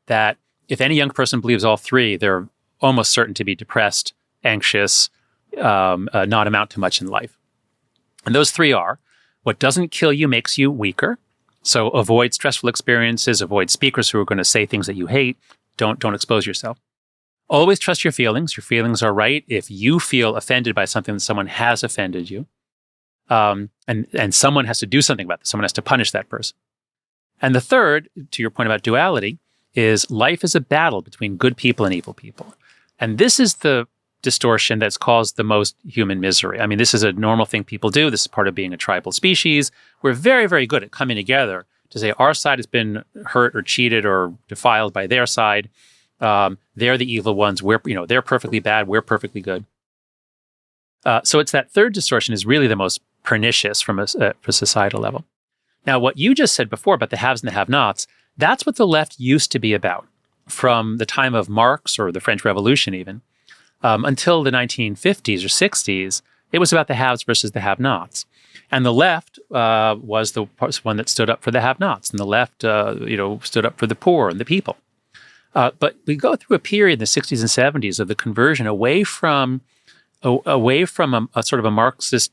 that if any young person believes all three, they're almost certain to be depressed, anxious, not amount to much in life. And those three are, what doesn't kill you makes you weaker. So avoid stressful experiences, avoid speakers who are going to say things that you hate. Don't expose yourself. Always trust your feelings. Your feelings are right. If you feel offended by something that someone has offended you, and someone has to do something about this, someone has to punish that person. And the third, to your point about duality, is life is a battle between good people and evil people. And this is the distortion that's caused the most human misery. I mean, this is a normal thing people do. This is part of being a tribal species. We're very, very good at coming together to say our side has been hurt or cheated or defiled by their side. They're the evil ones. They're perfectly bad. We're perfectly good. So it's that third distortion is really the most pernicious from a societal level. Now, what you just said before about the haves and the have-nots, that's what the left used to be about from the time of Marx or the French Revolution even. Until the 1950s or 60s, it was about the haves versus the have-nots. And the left was the one that stood up for the have-nots. And the left, stood up for the poor and the people. But we go through a period in the 60s and 70s of the conversion away from a sort of a Marxist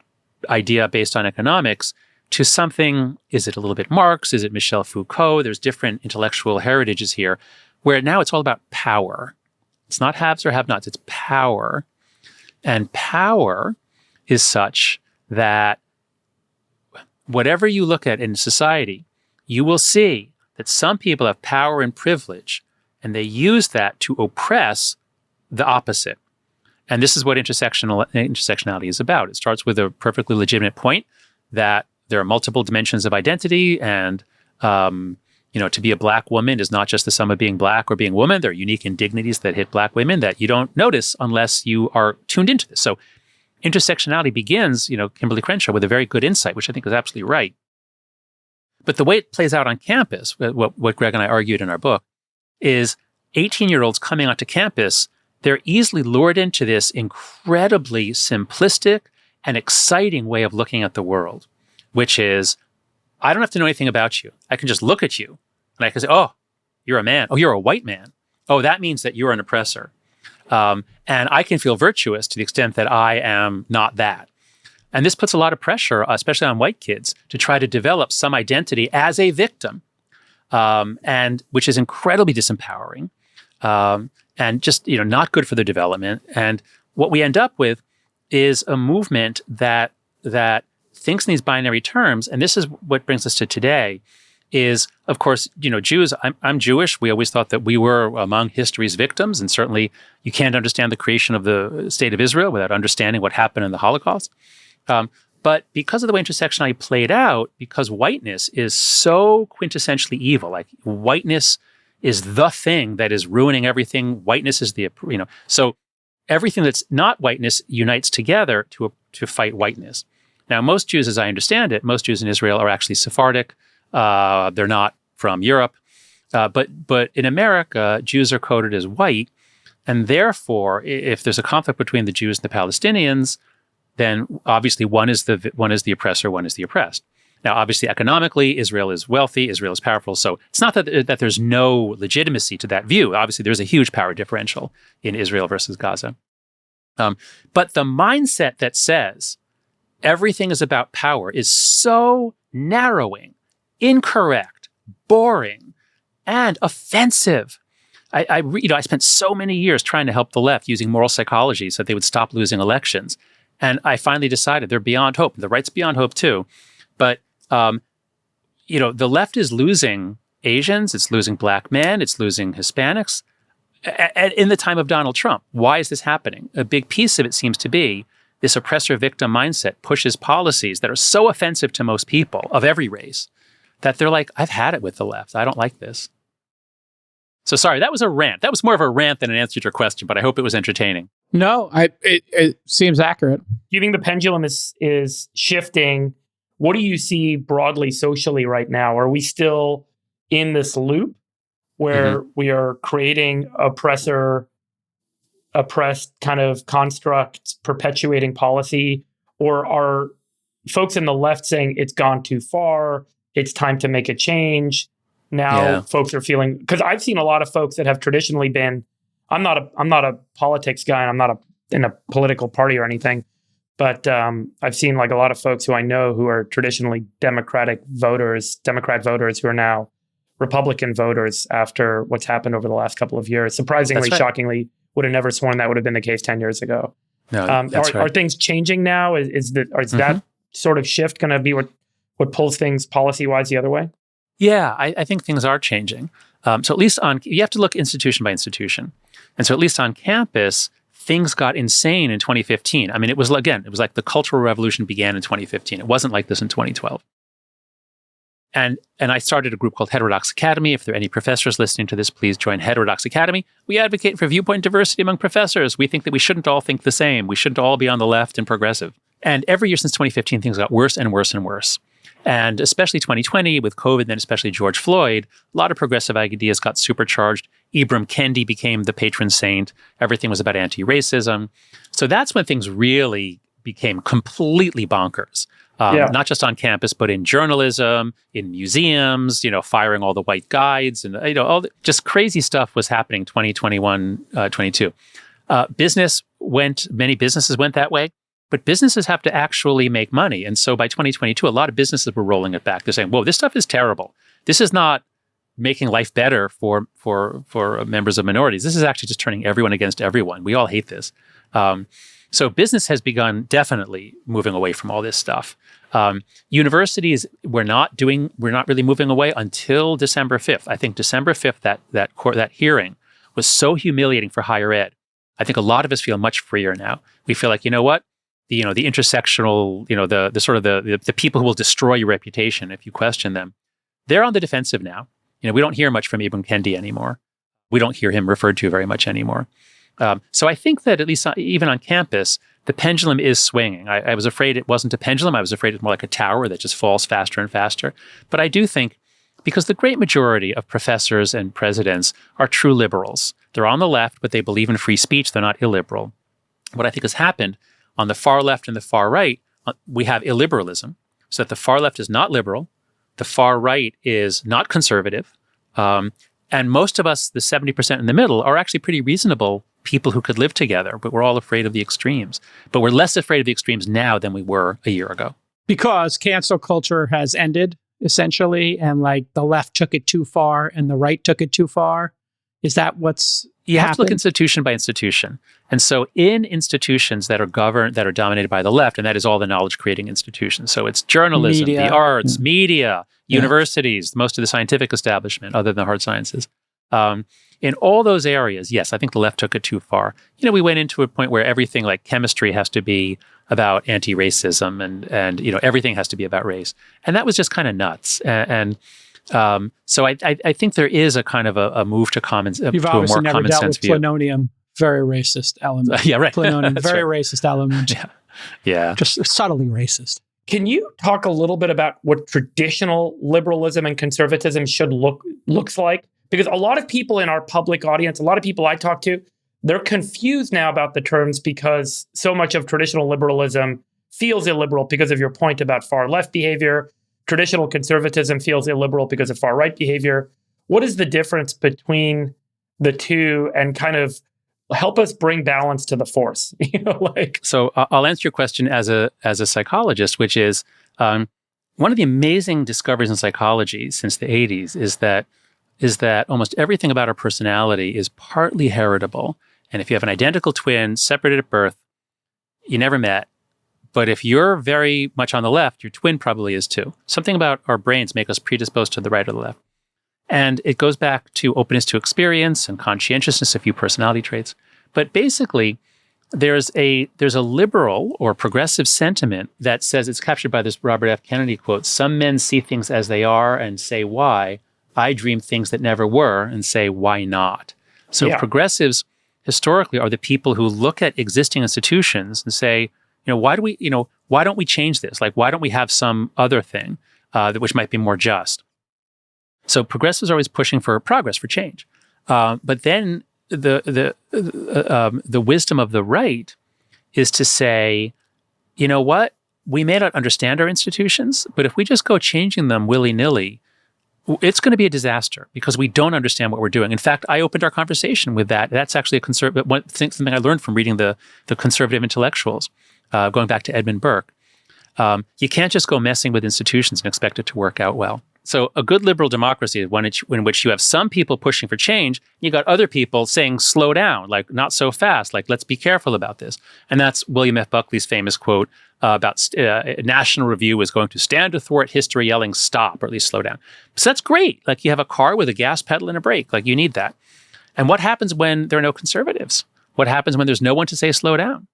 idea based on economics to something, is it a little bit Marx? Is it Michel Foucault? There's different intellectual heritages here, where now it's all about power. It's not haves or have-nots, it's power. And power is such that whatever you look at in society, you will see that some people have power and privilege, and they use that to oppress the opposite. And this is what intersectionality is about. It starts with a perfectly legitimate point that there are multiple dimensions of identity, and to be a black woman is not just the sum of being black or being a woman. There are unique indignities that hit black women that you don't notice unless you are tuned into this. So intersectionality begins, Kimberly Crenshaw, with a very good insight, which I think is absolutely right. But the way it plays out on campus, what Greg and I argued in our book, is 18-year-olds coming onto campus, they're easily lured into this incredibly simplistic and exciting way of looking at the world, which is, I don't have to know anything about you. I can just look at you and I can say, oh, you're a man. Oh, you're a white man. Oh, that means that you're an oppressor. And I can feel virtuous to the extent that I am not that. And this puts a lot of pressure, especially on white kids, to try to develop some identity as a victim, and which is incredibly disempowering, and just not good for their development. And what we end up with is a movement that thinks in these binary terms, and this is what brings us to today, is, of course, Jews, I'm Jewish. We always thought that we were among history's victims, and certainly you can't understand the creation of the state of Israel without understanding what happened in the Holocaust. But because of the way intersectionality played out, because whiteness is so quintessentially evil, like whiteness is the thing that is ruining everything. Whiteness is so everything that's not whiteness unites together to fight whiteness. Now, most Jews, as I understand it, most Jews in Israel are actually Sephardic. They're not from Europe. But in America, Jews are coded as white. And therefore, if there's a conflict between the Jews and the Palestinians, then obviously one is the oppressor, one is the oppressed. Now, obviously, economically, Israel is wealthy, Israel is powerful. So it's not that there's no legitimacy to that view. Obviously, there's a huge power differential in Israel versus Gaza. But the mindset that says everything is about power is so narrowing, incorrect, boring, and offensive. I spent so many years trying to help the left using moral psychology so that they would stop losing elections. And I finally decided they're beyond hope. The right's beyond hope too. But, the left is losing Asians, it's losing black men, it's losing Hispanics in the time of Donald Trump. Why is this happening? A big piece of it seems to be this oppressor-victim mindset pushes policies that are so offensive to most people of every race that they're like, I've had it with the left. I don't like this. So sorry, that was a rant. That was more of a rant than an answer to your question, but I hope it was entertaining. No, it seems accurate. Do you think the pendulum is shifting? What do you see broadly socially right now? Are we still in this loop where we are creating oppressed kind of constructs, perpetuating policy, or are folks in the left saying it's gone too far, it's time to make a change? Now folks are feeling, because I've seen a lot of folks that have traditionally been, I'm not a politics guy, and I'm not in a political party or anything, but I've seen like a lot of folks who I know who are traditionally Democrat voters who are now Republican voters after what's happened over the last couple of years. Surprisingly, shockingly, would have never sworn that would have been the case 10 years ago. No, are things changing now? Is that sort of shift going to be what pulls things policy-wise the other way? Yeah, I think things are changing. So at least you have to look institution by institution. And so at least on campus, things got insane in 2015. I mean, it was like the Cultural Revolution began in 2015. It wasn't like this in 2012. And I started a group called Heterodox Academy. If there are any professors listening to this, please join Heterodox Academy. We advocate for viewpoint diversity among professors. We think that we shouldn't all think the same. We shouldn't all be on the left and progressive. And every year since 2015, things got worse and worse and worse. And especially 2020 with COVID, and then especially George Floyd, a lot of progressive ideas got supercharged. Ibram Kendi became the patron saint. Everything was about anti-racism. So that's when things really became completely bonkers. Not just on campus, but in journalism, in museums, firing all the white guides, and just crazy stuff was happening 2021, 22. Many businesses went that way, but businesses have to actually make money. And so by 2022, a lot of businesses were rolling it back. They're saying, whoa, this stuff is terrible. This is not making life better for members of minorities. This is actually just turning everyone against everyone. We all hate this. So business has begun definitely moving away from all this stuff. Universities, we're not really moving away until December 5th. I think December 5th, that hearing was so humiliating for higher ed. I think a lot of us feel much freer now. We feel like, you know what? The intersectional, the people who will destroy your reputation if you question them, they're on the defensive now. We don't hear much from Ibram Kendi anymore. We don't hear him referred to very much anymore. So I think that at least even on campus, the pendulum is swinging. I was afraid it wasn't a pendulum. I was afraid it's more like a tower that just falls faster and faster. But I do think, because the great majority of professors and presidents are true liberals. They're on the left, but they believe in free speech. They're not illiberal. What I think has happened on the far left and the far right, we have illiberalism. So that the far left is not liberal. The far right is not conservative. And most of us, the 70% in the middle, are actually pretty reasonable people who could live together, but we're all afraid of the extremes. But we're less afraid of the extremes now than we were a year ago. Because cancel culture has ended, essentially, and like the left took it too far and the right took it too far. Is that what's You have to look institution by institution. And so in institutions that are governed, that are dominated by the left, and that is all the knowledge-creating institutions. So it's journalism, the arts, media, universities, most of the scientific establishment, other than the hard sciences. In all those areas, yes, I think the left took it too far. We went into a point where everything like chemistry has to be about anti-racism and everything has to be about race. And that was just kind of nuts. So I think there is a kind of a move to You've obviously never dealt with plutonium, very racist element. Yeah, right. Plutonium, very racist element. Yeah. Just subtly racist. Can you talk a little bit about what traditional liberalism and conservatism should looks like? Because a lot of people in our public audience, a lot of people I talk to, they're confused now about the terms because so much of traditional liberalism feels illiberal because of your point about far left behavior. Traditional conservatism feels illiberal because of far right behavior. What is the difference between the two, and kind of help us bring balance to the force? So I'll answer your question as a psychologist, which is one of the amazing discoveries in psychology since the 80s is that almost everything about our personality is partly heritable. And if you have an identical twin separated at birth, you never met. But if you're very much on the left, your twin probably is too. Something about our brains make us predisposed to the right or the left. And it goes back to openness to experience and conscientiousness, a few personality traits. But basically, there's a liberal or progressive sentiment that says, it's captured by this Robert F. Kennedy quote, "Some men see things as they are and say why. I dream things that never were and say why not." So progressives historically are the people who look at existing institutions and say, why don't we change this? Like, why don't we have some other thing which might be more just? So progressives are always pushing for progress, for change. But then the wisdom of the right is to say, you know what? We may not understand our institutions, but if we just go changing them willy-nilly, it's going to be a disaster because we don't understand what we're doing. In fact, I opened our conversation with that. That's actually something I learned from reading the conservative intellectuals, going back to Edmund Burke. You can't just go messing with institutions and expect it to work out well. So a good liberal democracy is one in which you have some people pushing for change. You got other people saying, slow down, like not so fast, like let's be careful about this. And that's William F. Buckley's famous quote about National Review is going to stand athwart history yelling stop, or at least slow down. So that's great. Like you have a car with a gas pedal and a brake, like you need that. And what happens when there are no conservatives? What happens when there's no one to say slow down?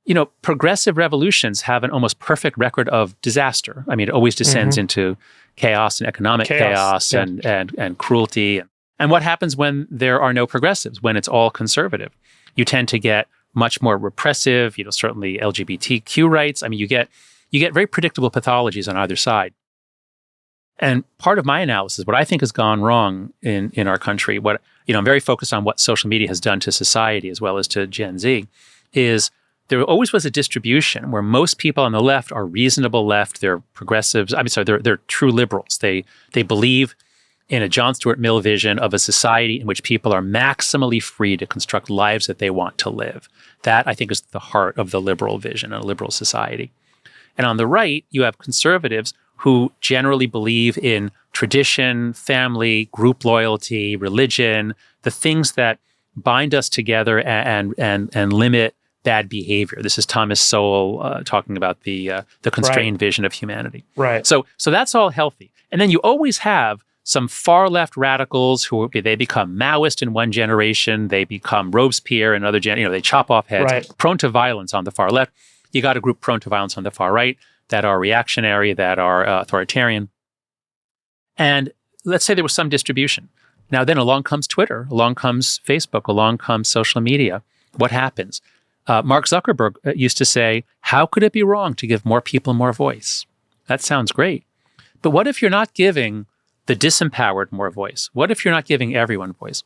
You know, progressive revolutions have an almost perfect record of disaster. I mean, it always descends into chaos and economic chaos yeah. and cruelty. And what happens when there are no progressives, when it's all conservative? You tend to get much more repressive, certainly LGBTQ rights. I mean, you get very predictable pathologies on either side. And part of my analysis, what I think has gone wrong in our country, I'm very focused on what social media has done to society as well as to Gen Z, is there always was a distribution where most people on the left are reasonable left. They're progressives. They're true liberals. They believe in a John Stuart Mill vision of a society in which people are maximally free to construct lives that they want to live. That, I think, is the heart of the liberal vision, a liberal society. And on the right, you have conservatives who generally believe in tradition, family, group loyalty, religion, the things that bind us together and limit bad behavior. This is Thomas Sowell talking about the constrained vision of humanity. Right. So that's all healthy. And then you always have some far left radicals who they become Maoist in one generation, they become Robespierre in another they chop off heads, Right. prone to violence on the far left. You got a group prone to violence on the far right that are reactionary, that are authoritarian. And let's say there was some distribution. Now then along comes Twitter, along comes Facebook, along comes social media. What happens? Mark Zuckerberg used to say, how could it be wrong to give more people more voice? That sounds great. But what if you're not giving the disempowered more voice? What if you're not giving everyone voice?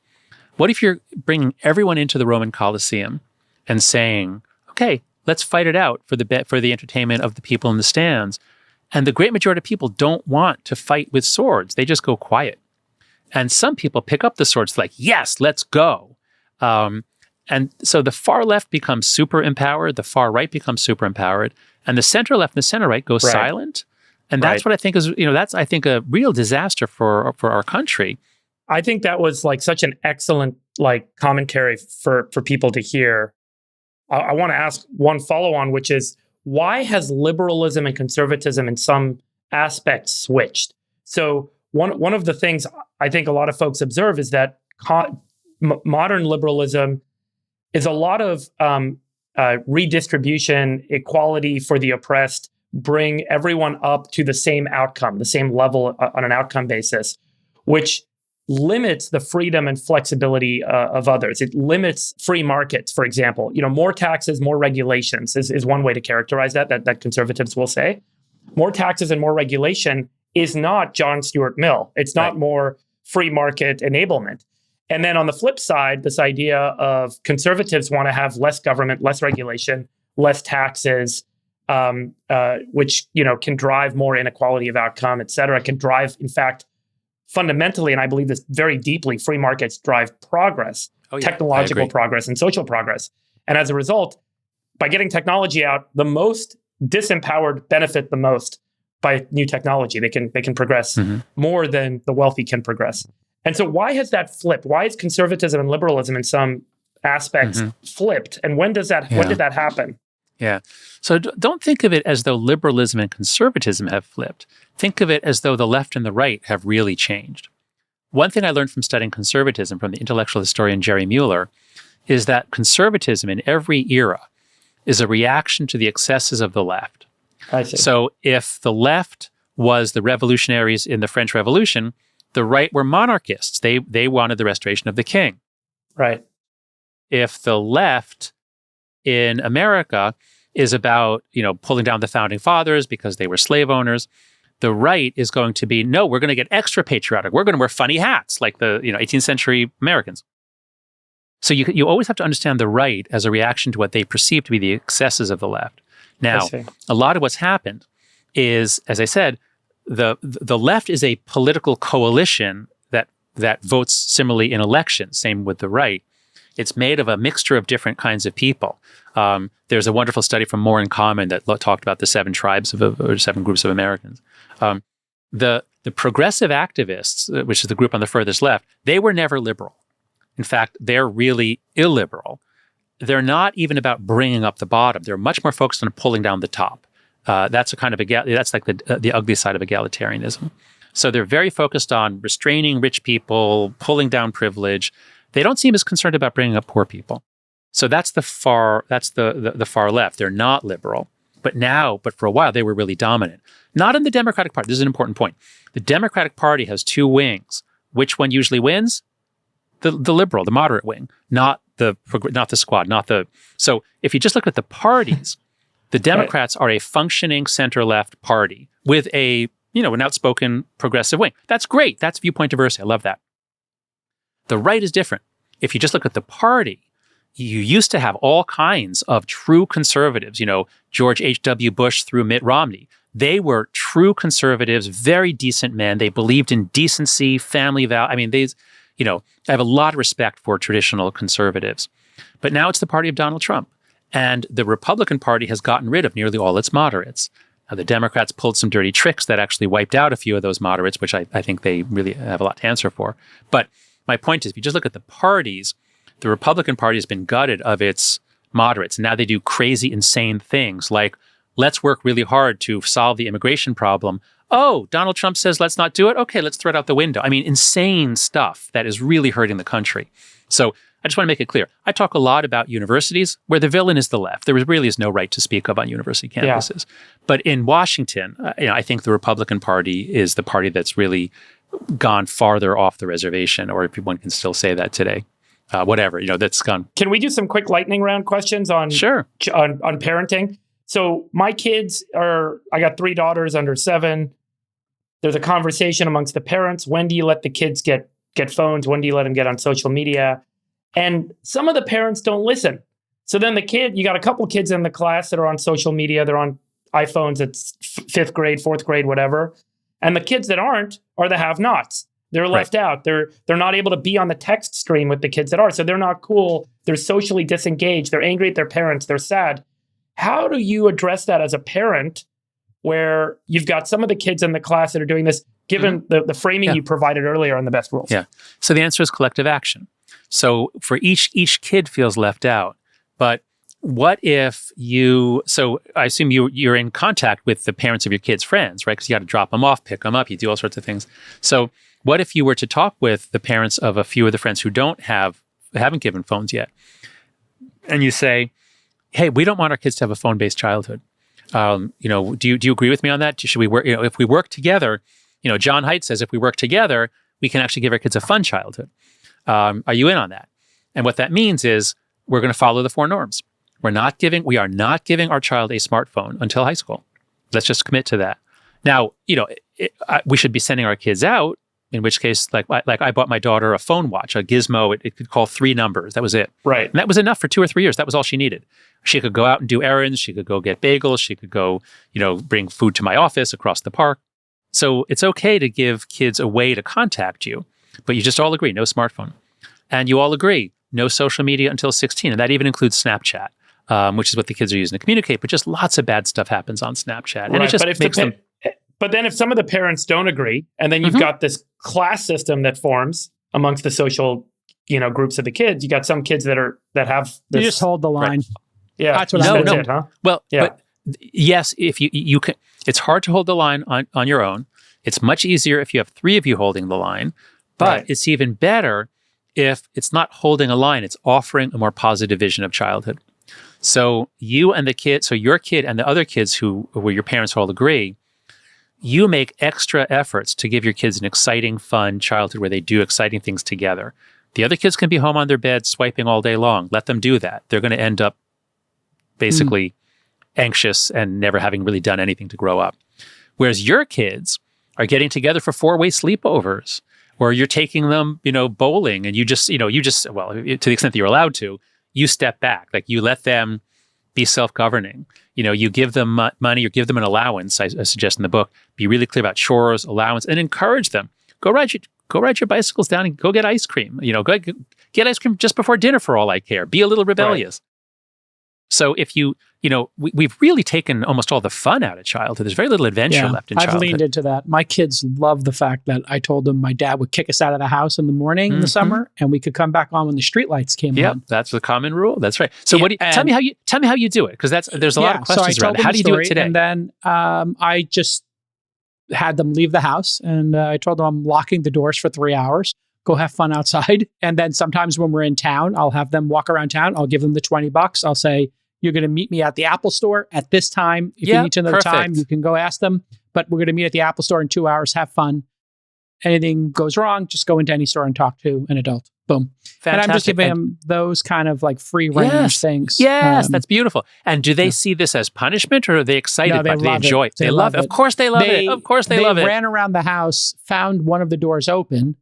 What if you're bringing everyone into the Roman Colosseum and saying, okay, let's fight it out for the entertainment of the people in the stands? And the great majority of people don't want to fight with swords. They just go quiet. And some people pick up the swords like, yes, let's go. And so the far left becomes super empowered, the far right becomes super empowered, and the center left and the center right go silent. And that's what I think is, that's, I think, a real disaster for our country. I think that was like such an excellent commentary for people to hear. I want to ask one follow-on, which is, why has liberalism and conservatism in some aspects switched? So one of the things I think a lot of folks observe is that modern liberalism is a lot of redistribution, equality for the oppressed, bring everyone up to the same outcome, the same level on an outcome basis, which limits the freedom and flexibility of others. It limits free markets, for example. More taxes, more regulations is one way to characterize that conservatives will say. More taxes and more regulation is not John Stuart Mill. It's not more free market enablement. And then on the flip side, this idea of conservatives want to have less government, less regulation, less taxes, which can drive more inequality of outcome, et cetera, can drive, in fact, fundamentally, and I believe this very deeply, free markets drive progress, technological progress and social progress. And as a result, by getting technology out, the most disempowered benefit the most by new technology. They can progress more than the wealthy can progress. And so why has that flipped? Why is conservatism and liberalism in some aspects flipped? And when did that happen? Yeah. So don't think of it as though liberalism and conservatism have flipped. Think of it as though the left and the right have really changed. One thing I learned from studying conservatism from the intellectual historian Jerry Mueller is that conservatism in every era is a reaction to the excesses of the left. I see. So if the left was the revolutionaries in the French Revolution, the right were monarchists. They wanted the restoration of the king. Right. If the left in America is about, pulling down the founding fathers because they were slave owners, The right is going to be, no, we're going to get extra patriotic. We're going to wear funny hats like the 18th century Americans. So you always have to understand the right as a reaction to what they perceive to be the excesses of the left. Now, a lot of what's happened is, as I said, the left is a political coalition that votes similarly in elections. Same with the right. It's made of a mixture of different kinds of people. There's a wonderful study from More in Common that talked about the 7 tribes or 7 groups of Americans. The progressive activists, which is the group on the furthest left, they were never liberal. In fact, they're really illiberal. They're not even about bringing up the bottom. They're much more focused on pulling down the top. That's a kind of that's like the ugly side of egalitarianism. So they're very focused on restraining rich people, pulling down privilege. They don't seem as concerned about bringing up poor people. So that's the far left. They're not liberal. But for a while, they were really dominant. Not in the Democratic Party. This is an important point. The Democratic Party has 2 wings. Which one usually wins? The liberal, the moderate wing, not the squad, So if you just look at the parties, the Democrats are a functioning center-left party with an outspoken progressive wing. That's great. That's viewpoint diversity. I love that. The right is different. If you just look at the party, you used to have all kinds of true conservatives, George H.W. Bush through Mitt Romney. They were true conservatives, very decent men. They believed in decency, family values. I have a lot of respect for traditional conservatives. But now it's the party of Donald Trump. And the Republican Party has gotten rid of nearly all its moderates. Now, the Democrats pulled some dirty tricks that actually wiped out a few of those moderates, which I think they really have a lot to answer for. But my point is, if you just look at the parties, the Republican Party has been gutted of its moderates. And now they do crazy, insane things like, let's work really hard to solve the immigration problem. Oh, Donald Trump says, let's not do it. Okay, let's throw it out the window. Insane stuff that is really hurting the country. So I just want to make it clear. I talk a lot about universities where the villain is the left. There really is no right to speak of on university campuses. Yeah. But in Washington, I think the Republican Party is the party that's really gone farther off the reservation, or if one can still say that today. Whatever, that's gone. Can we do some quick lightning round questions on parenting? So my kids I got 3 daughters under 7. There's a conversation amongst the parents. When do you let the kids get phones? When do you let them get on social media? And some of the parents don't listen. So then you got a couple kids in the class that are on social media. They're on iPhones. It's 5th grade, 4th grade, whatever. And the kids that aren't are the have-nots. They're left out. They're not able to be on the text stream with the kids that are. So they're not cool. They're socially disengaged. They're angry at their parents. They're sad. How do you address that as a parent where you've got some of the kids in the class that are doing this, given the framing you provided earlier on the best rules? Yeah. So the answer is collective action. So for each kid feels left out. But what if so I assume you're in contact with the parents of your kids' friends, right? Because you got to drop them off, pick them up, you do all sorts of things. So what if you were to talk with the parents of a few of the friends who haven't given phones yet, and you say, hey, we don't want our kids to have a phone-based childhood. Do you agree with me on that? Should we work? If we work together, John Haidt says if we work together, we can actually give our kids a fun childhood. Are you in on that? And what that means is we're going to follow the 4 norms. We are not giving our child a smartphone until high school. Let's just commit to that. Now, we should be sending our kids out. In which case, like I bought my daughter a phone watch, a gizmo. It could call 3 numbers. That was it. Right. And that was enough for 2 or 3 years. That was all she needed. She could go out and do errands. She could go get bagels. She could go, bring food to my office across the park. So it's okay to give kids a way to contact you, but you just all agree, no smartphone. And you all agree, no social media until 16. And that even includes Snapchat, which is what the kids are using to communicate. But just lots of bad stuff happens on Snapchat. And it just makes them... But then if some of the parents don't agree, and then you've got this class system that forms amongst the social, groups of the kids, you got some kids that have this. You just hold the line. Right. Yeah. That's what I meant. Huh? Well, but yes, if you can, it's hard to hold the line on your own. It's much easier if you have 3 of you holding the line, but it's even better if it's not holding a line, it's offering a more positive vision of childhood. So you and the kid, so your kid and the other kids who your parents all agree, you make extra efforts to give your kids an exciting, fun childhood where they do exciting things together. The other kids can be home on their bed swiping all day long. Let them do that. They're going to end up basically anxious and never having really done anything to grow up. Whereas your kids are getting together for 4-way sleepovers, or you're taking them, bowling, and you just, well, to the extent that you're allowed to, you step back. Like you let them be self-governing. You give them money or give them an allowance, I suggest in the book. Be really clear about chores, allowance, and encourage them. Go ride your bicycles down and go get ice cream. Go get ice cream just before dinner for all I care. Be a little rebellious. Right. So if we've really taken almost all the fun out of childhood. There's very little adventure left in childhood. I've leaned into that. My kids love the fact that I told them my dad would kick us out of the house in the morning in the summer, and we could come back on when the streetlights came on. Yeah, that's the common rule. That's right. So tell me how you do it, because there's a lot of questions around it. How do you do it today? And then I just had them leave the house, and I told them I'm locking the doors for 3 hours. Go have fun outside. And then sometimes when we're in town, I'll have them walk around town. I'll give them the $20. I'll say, you're going to meet me at the Apple Store at this time. If you need to know the time, you can go ask them. But we're going to meet at the Apple Store in 2 hours. Have fun. Anything goes wrong, just go into any store and talk to an adult. Boom. Fantastic. And I'm just giving them those kind of like free range things. Yes, that's beautiful. And do they see this as punishment, or are they excited? No, they enjoy it. They love it. Of course they love it. Of course they love it. They ran around the house, found one of the doors open,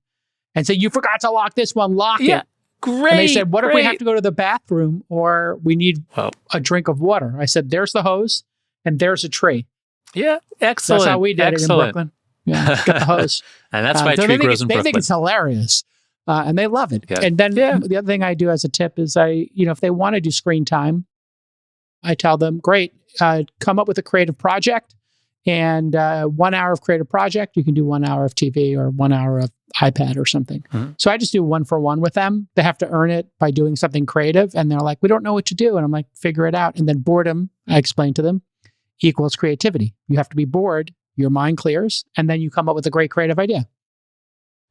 and said, "You forgot to lock this one. Lock it." Great. And they said, what if we have to go to the bathroom or we need a drink of water? I said, there's the hose and there's a tree. Yeah, excellent. That's how we did it in Brooklyn. Yeah, get the hose. And that's why a tree grows in Brooklyn. They think it's hilarious. And they love it. Yeah. And then the other thing I do as a tip is if they want to do screen time, I tell them, great, come up with a creative project. And 1 hour of creative project, you can do 1 hour of TV or 1 hour of iPad or something. Mm-hmm. So I just do 1-for-1 with them. They have to earn it by doing something creative. And they're like, we don't know what to do. And I'm like, figure it out. And then boredom, I explain to them, equals creativity. You have to be bored, your mind clears, and then you come up with a great creative idea.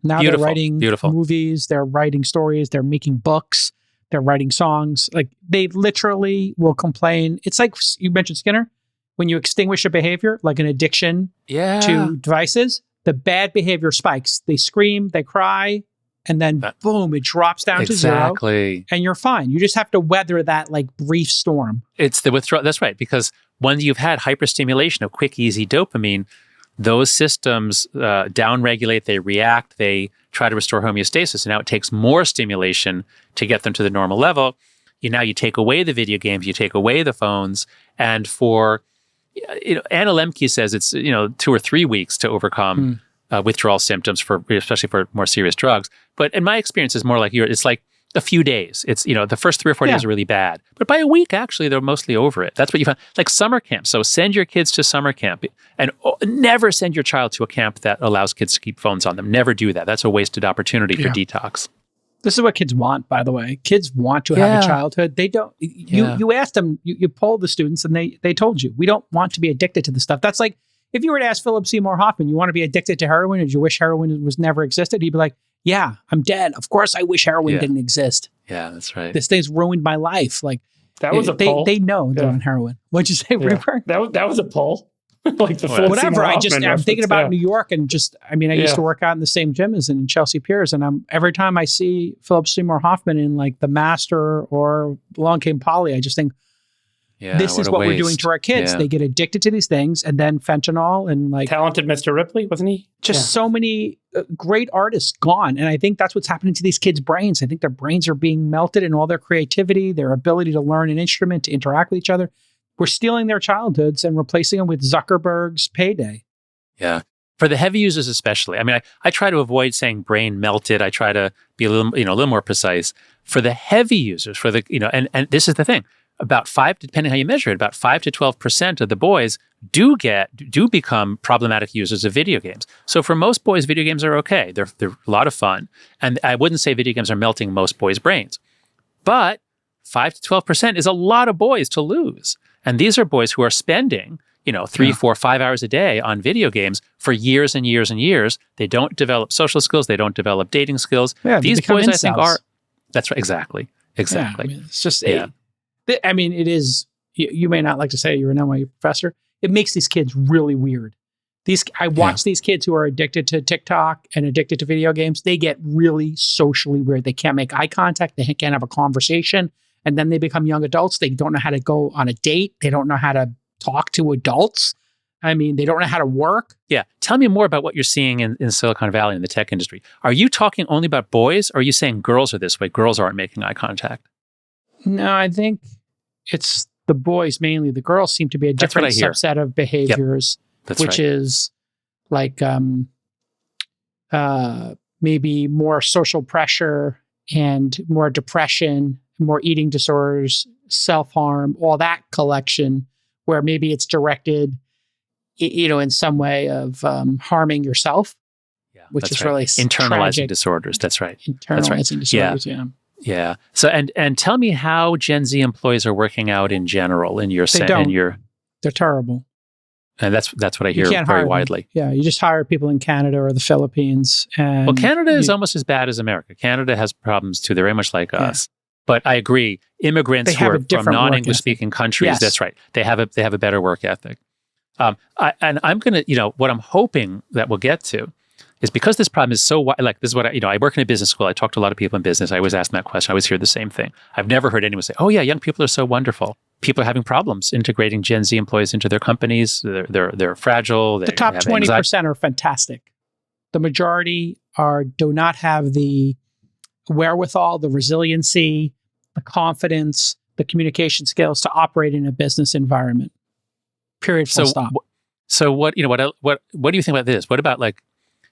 Now they're writing movies, they're writing stories, they're making books, they're writing songs. Like they literally will complain. It's like you mentioned Skinner. When you extinguish a behavior, like an addiction to devices, the bad behavior spikes. They scream, they cry, and then boom, it drops down to zero. And you're fine. You just have to weather that like brief storm. It's the withdrawal. That's right. Because when you've had hyperstimulation of quick, easy dopamine, those systems downregulate, they react, they try to restore homeostasis. And now it takes more stimulation to get them to the normal level. Now you take away the video games, you take away the phones, and for Anna Lemke says it's 2 or 3 weeks to overcome withdrawal symptoms especially for more serious drugs. But in my experience, it's more like it's like a few days. It's the first 3 or 4 days are really bad, but by a week actually they're mostly over it. That's what you find. Like summer camp. So send your kids to summer camp, and never send your child to a camp that allows kids to keep phones on them. Never do that. That's a wasted opportunity for detox. This is what kids want, by the way. Kids want to have a childhood. They don't. You asked them. You polled the students, and they told you we don't want to be addicted to the stuff. That's like if you were to ask Philip Seymour Hoffman, you want to be addicted to heroin, or do you wish heroin was never existed? He'd be like, yeah, I'm dead. Of course, I wish heroin didn't exist. Yeah, that's right. This thing's ruined my life. Like that was a poll. They know they're on heroin. What'd you say, Friedberg? That was a poll. Like the whatever. I'm thinking about New York, and I used to work out in the same gym as in Chelsea Piers, and every time I see Philip Seymour Hoffman in like The Master or Along Came Polly, I just think this is what we're doing to our kids. Yeah. They get addicted to these things, and then fentanyl and like talented Mr. Ripley, wasn't he? Just so many great artists gone, and I think that's what's happening to these kids' brains. I think their brains are being melted, and all their creativity, their ability to learn an instrument, to interact with each other. We're stealing their childhoods and replacing them with Zuckerberg's payday. Yeah. For the heavy users especially. I mean, I try to avoid saying brain melted. I try to be a little more precise. For the heavy users, and this is the thing, about 5, depending how you measure it, about 5 to 12% of the boys do become problematic users of video games. So for most boys, video games are okay. They're a lot of fun. And I wouldn't say video games are melting most boys' brains. But 5 to 12% is a lot of boys to lose. And these are boys who are spending, 3, 4, 5 hours a day on video games for years and years and years. They don't develop social skills. They don't develop dating skills. Yeah, these boys, I think, are. That's right. Exactly. Yeah, it's just it is. You may not like to say you're an NYU professor. It makes these kids really weird. I watch these kids who are addicted to TikTok and addicted to video games. They get really socially weird. They can't make eye contact. They can't have a conversation. And then they become young adults. They don't know how to go on a date. They don't know how to talk to adults. I mean, they don't know how to work. Yeah. Tell me more about what you're seeing in Silicon Valley in the tech industry. Are you talking only about boys, or are you saying girls are this way? Girls aren't making eye contact. No, I think it's the boys mainly. The girls seem to be a That's what different I hear. subset of behaviors, That's which right. is like maybe more social pressure and more depression, more eating disorders, self-harm, all that collection, where maybe it's directed, in some way of harming yourself, Yeah, which that's is right. really Internalizing tragic. disorders. That's right. Internalizing disorders, yeah. Yeah. So and tell me how Gen Z employees are working out in general in your They don't. in your They're terrible. and that's what I You hear can't very hire them. widely. Yeah, you just hire people in Canada or the Philippines. And Well, Canada is almost as bad as America. Canada has problems too. They're very much like us. But I agree. Immigrants They who have a are from different work non-English speaking countries, Yes. that's right. They have a better work ethic. And I'm going to, what I'm hoping that we'll get to is because this problem is so wide, like this is what I work in a business school. I talk to a lot of people in business. I always ask them that question. I always hear the same thing. I've never heard anyone say, oh yeah, young people are so wonderful. People are having problems integrating Gen Z employees into their companies. They're fragile. The top 20% are fantastic. The majority do not have the wherewithal, the resiliency, the confidence, the communication skills to operate in a business environment. Period. Full stop. So what do you think about this? What about like,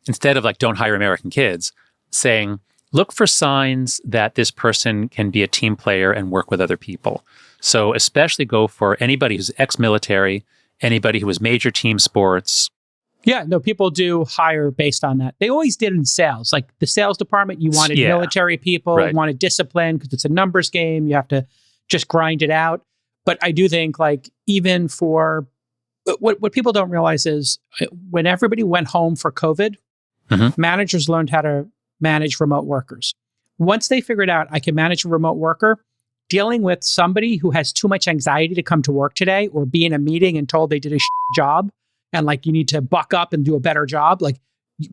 instead of like, don't hire American kids, saying, look for signs that this person can be a team player and work with other people. So especially go for anybody who's ex-military, anybody who was major team sports. Yeah, no, people do hire based on that. They always did in sales. Like the sales department, you wanted military people, Right. you wanted discipline because it's a numbers game. You have to just grind it out. But I do think like even for what people don't realize is when everybody went home for COVID, managers learned how to manage remote workers. Once they figured out I can manage a remote worker, dealing with somebody who has too much anxiety to come to work today or be in a meeting and told they did a job and like you need to buck up and do a better job, like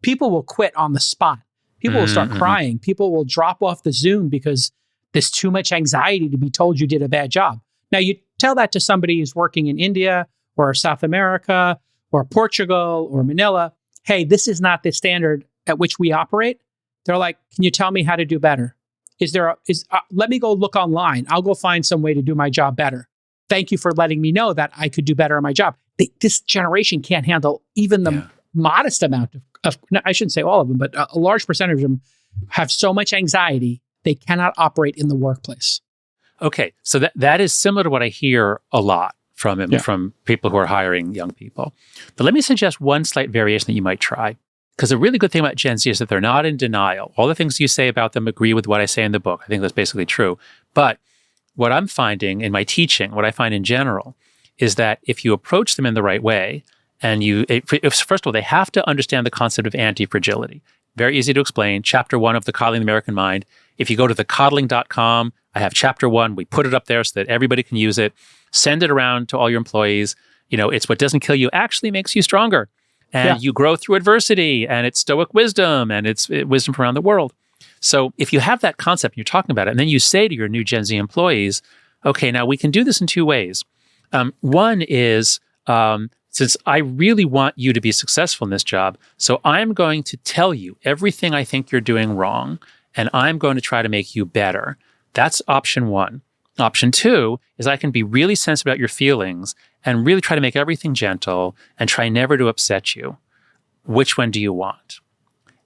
people will quit on the spot. People will start crying. People will drop off the Zoom because there's too much anxiety to be told you did a bad job. Now you tell that to somebody who's working in India or South America or Portugal or Manila, hey, this is not the standard at which we operate. They're like, can you tell me how to do better? Let me go look online. I'll go find some way to do my job better. Thank you for letting me know that I could do better on my job. This generation can't handle even the modest amount of, I shouldn't say all of them, but a large percentage of them have so much anxiety, they cannot operate in the workplace. Okay, so that is similar to what I hear a lot from people who are hiring young people. But let me suggest one slight variation that you might try. Because a really good thing about Gen Z is that they're not in denial. All the things you say about them agree with what I say in the book. I think that's basically true. But what I'm finding in my teaching, what I find in general, is that if you approach them in the right way, and first of all, they have to understand the concept of anti-fragility. Very easy to explain. Chapter 1 of The Coddling the American Mind. If you go to thecoddling.com, I have chapter 1. We put it up there so that everybody can use it. Send it around to all your employees. It's what doesn't kill you actually makes you stronger. And you grow through adversity, and it's Stoic wisdom, and it's wisdom from around the world. So if you have that concept and you're talking about it, and then you say to your new Gen Z employees, okay, now we can do this in two ways. One is, since I really want you to be successful in this job, so I'm going to tell you everything I think you're doing wrong, and I'm going to try to make you better. That's option 1. Option 2 is I can be really sensitive about your feelings and really try to make everything gentle and try never to upset you. Which one do you want?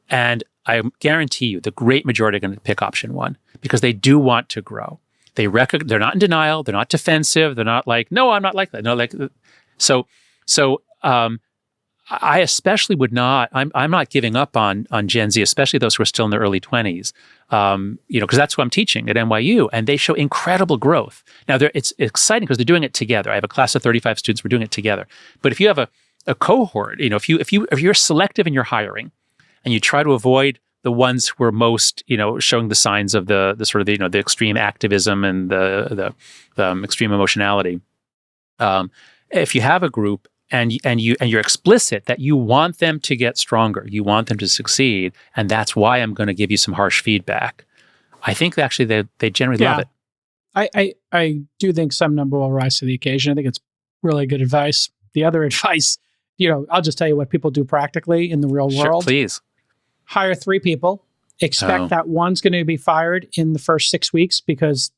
And I guarantee you the great majority are going to pick option 1 because they do want to grow. They're not in denial. They're not defensive. They're not like, no, I'm not like that. No, like, so I especially would not, I'm not giving up on Gen Z, especially those who are still in their early 20s, because that's who I'm teaching at NYU, and they show incredible growth. Now, it's exciting because they're doing it together. I have a class of 35 students. We're doing it together. But if you have a cohort, if you're selective in your hiring and you try to avoid the ones who are most, showing the signs of the sort of the extreme activism and the extreme emotionality, if you have a group and you're explicit that you want them to get stronger, you want them to succeed, and that's why I'm going to give you some harsh feedback, I think actually they generally love it. I do think some number will rise to the occasion. I think it's really good advice. The other advice I'll just tell you what people do practically in the real Sure, world. please. Hire 3 people, expect that one's going to be fired in the first 6 weeks because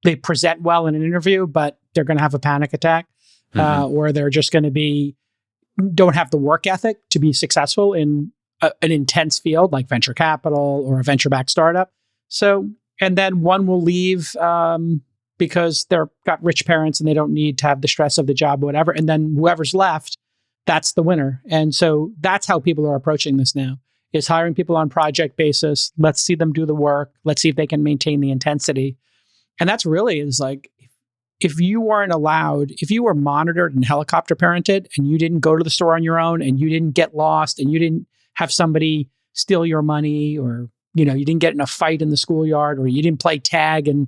they present well in an interview, but they're going to have a panic attack, or they're just going to don't have the work ethic to be successful in an intense field like venture capital or a venture-backed startup. So, and then one will leave because they're got rich parents and they don't need to have the stress of the job or whatever. And then whoever's left, that's the winner. And so that's how people are approaching this now, is hiring people on project basis. Let's see them do the work. Let's see if they can maintain the intensity. And that's really is like, if you were monitored and helicopter parented and you didn't go to the store on your own and you didn't get lost and you didn't have somebody steal your money, or, you didn't get in a fight in the schoolyard, or you didn't play tag and,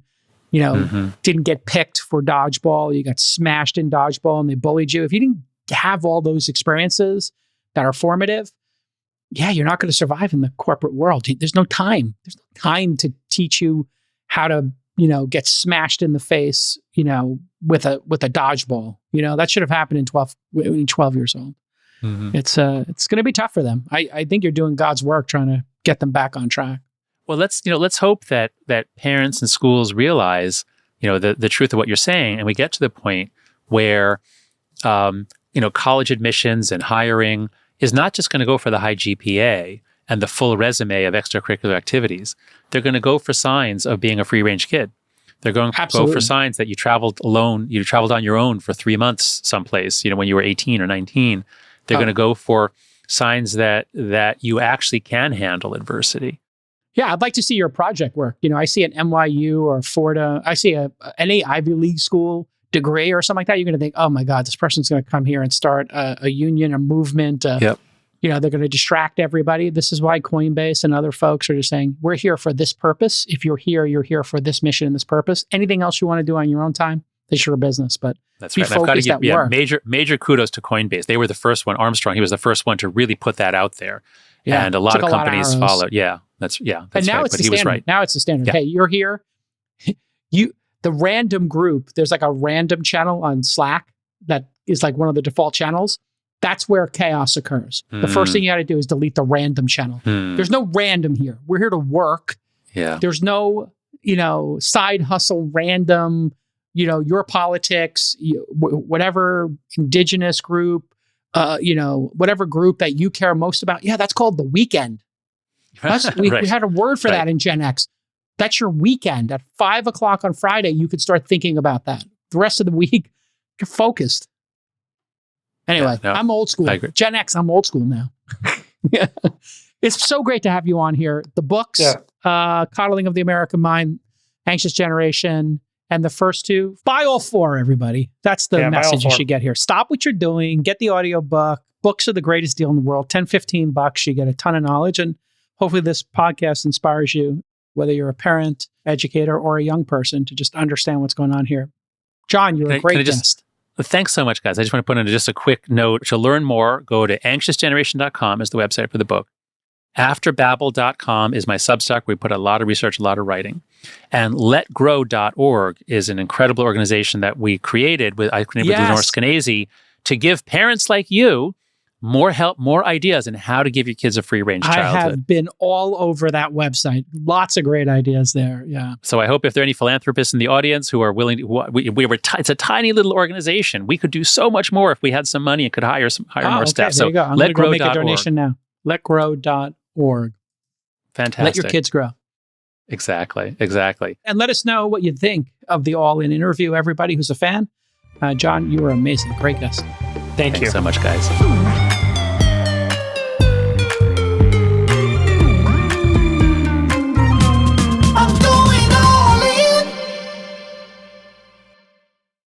didn't get picked for dodgeball, you got smashed in dodgeball and they bullied you. If you didn't have all those experiences that are formative, you're not going to survive in the corporate world. There's no time. There's no time to teach you how to, get smashed in the face, with a dodgeball. That should have happened in 12 years old. It's going to be tough for them. I think you're doing God's work trying to get them back on track. Well, let's hope that parents and schools realize, the truth of what you're saying, and we get to the point where, college admissions and hiring is not just going to go for the high GPA and the full resume of extracurricular activities. They're going to go for signs of being a free-range kid. They're going to go for signs that you traveled alone, you traveled on your own for 3 months someplace, when you were 18 or 19. They're going to go for signs that you actually can handle adversity. Yeah, I'd like to see your project work. I see an NYU or Florida, I see any Ivy League school degree or something like that. You're going to think, oh my God, this person's going to come here and start a union, a movement. Yep. They're going to distract everybody. This is why Coinbase and other folks are just saying, we're here for this purpose. If you're here for this mission and this purpose. Anything else you want to do on your own time, it's your business. But that's right. I've got to give major kudos to Coinbase. They were the first one. Armstrong, he was the first one to really put that out there. Yeah, and a lot of companies followed. Yeah, that's and now right. It's but the he standard. was right. Now it's the standard. Yeah. Hey, you're here. The random group, there's like a random channel on Slack that is like one of the default channels. That's where chaos occurs. The first thing you got to do is delete the random channel. There's no random here. We're here to work. Yeah. There's no, side hustle, random, your politics, whatever indigenous group, whatever group that you care most about. Yeah, that's called the weekend. We had a word for that in Gen X. That's your weekend. At 5 o'clock on Friday, you could start thinking about that. The rest of the week, you're focused. Anyway, I'm old school. Gen X, I'm old school now. It's so great to have you on here. The books, Coddling of the American Mind, Anxious Generation, and the first 2. Buy all 4, everybody. That's the message you should get here. Stop what you're doing. Get the audiobook. Books are the greatest deal in the world. $10, $15. You get a ton of knowledge. And hopefully this podcast inspires you, whether you're a parent, educator, or a young person, to just understand what's going on here. John, you're a great guest. Thanks so much, guys. I just want to put in just a quick note. To learn more, go to anxiousgeneration.com is the website for the book. Afterbabble.com is my Substack. We put a lot of research, a lot of writing. And letgrow.org is an incredible organization that we created with Lenore Skenazy to give parents like you more help, more ideas on how to give your kids a free-range childhood. I have been all over that website. Lots of great ideas there. Yeah. So I hope if there are any philanthropists in the audience who are willing to, it's a tiny little organization. We could do so much more if we had some money and could hire more staff. There you go. I'm going to go make a donation now. Letgrow.org. Fantastic. Let your kids grow. Exactly. And let us know what you think of the All In interview, everybody who's a fan. John, you were amazing. Great guest. Thanks so much, guys.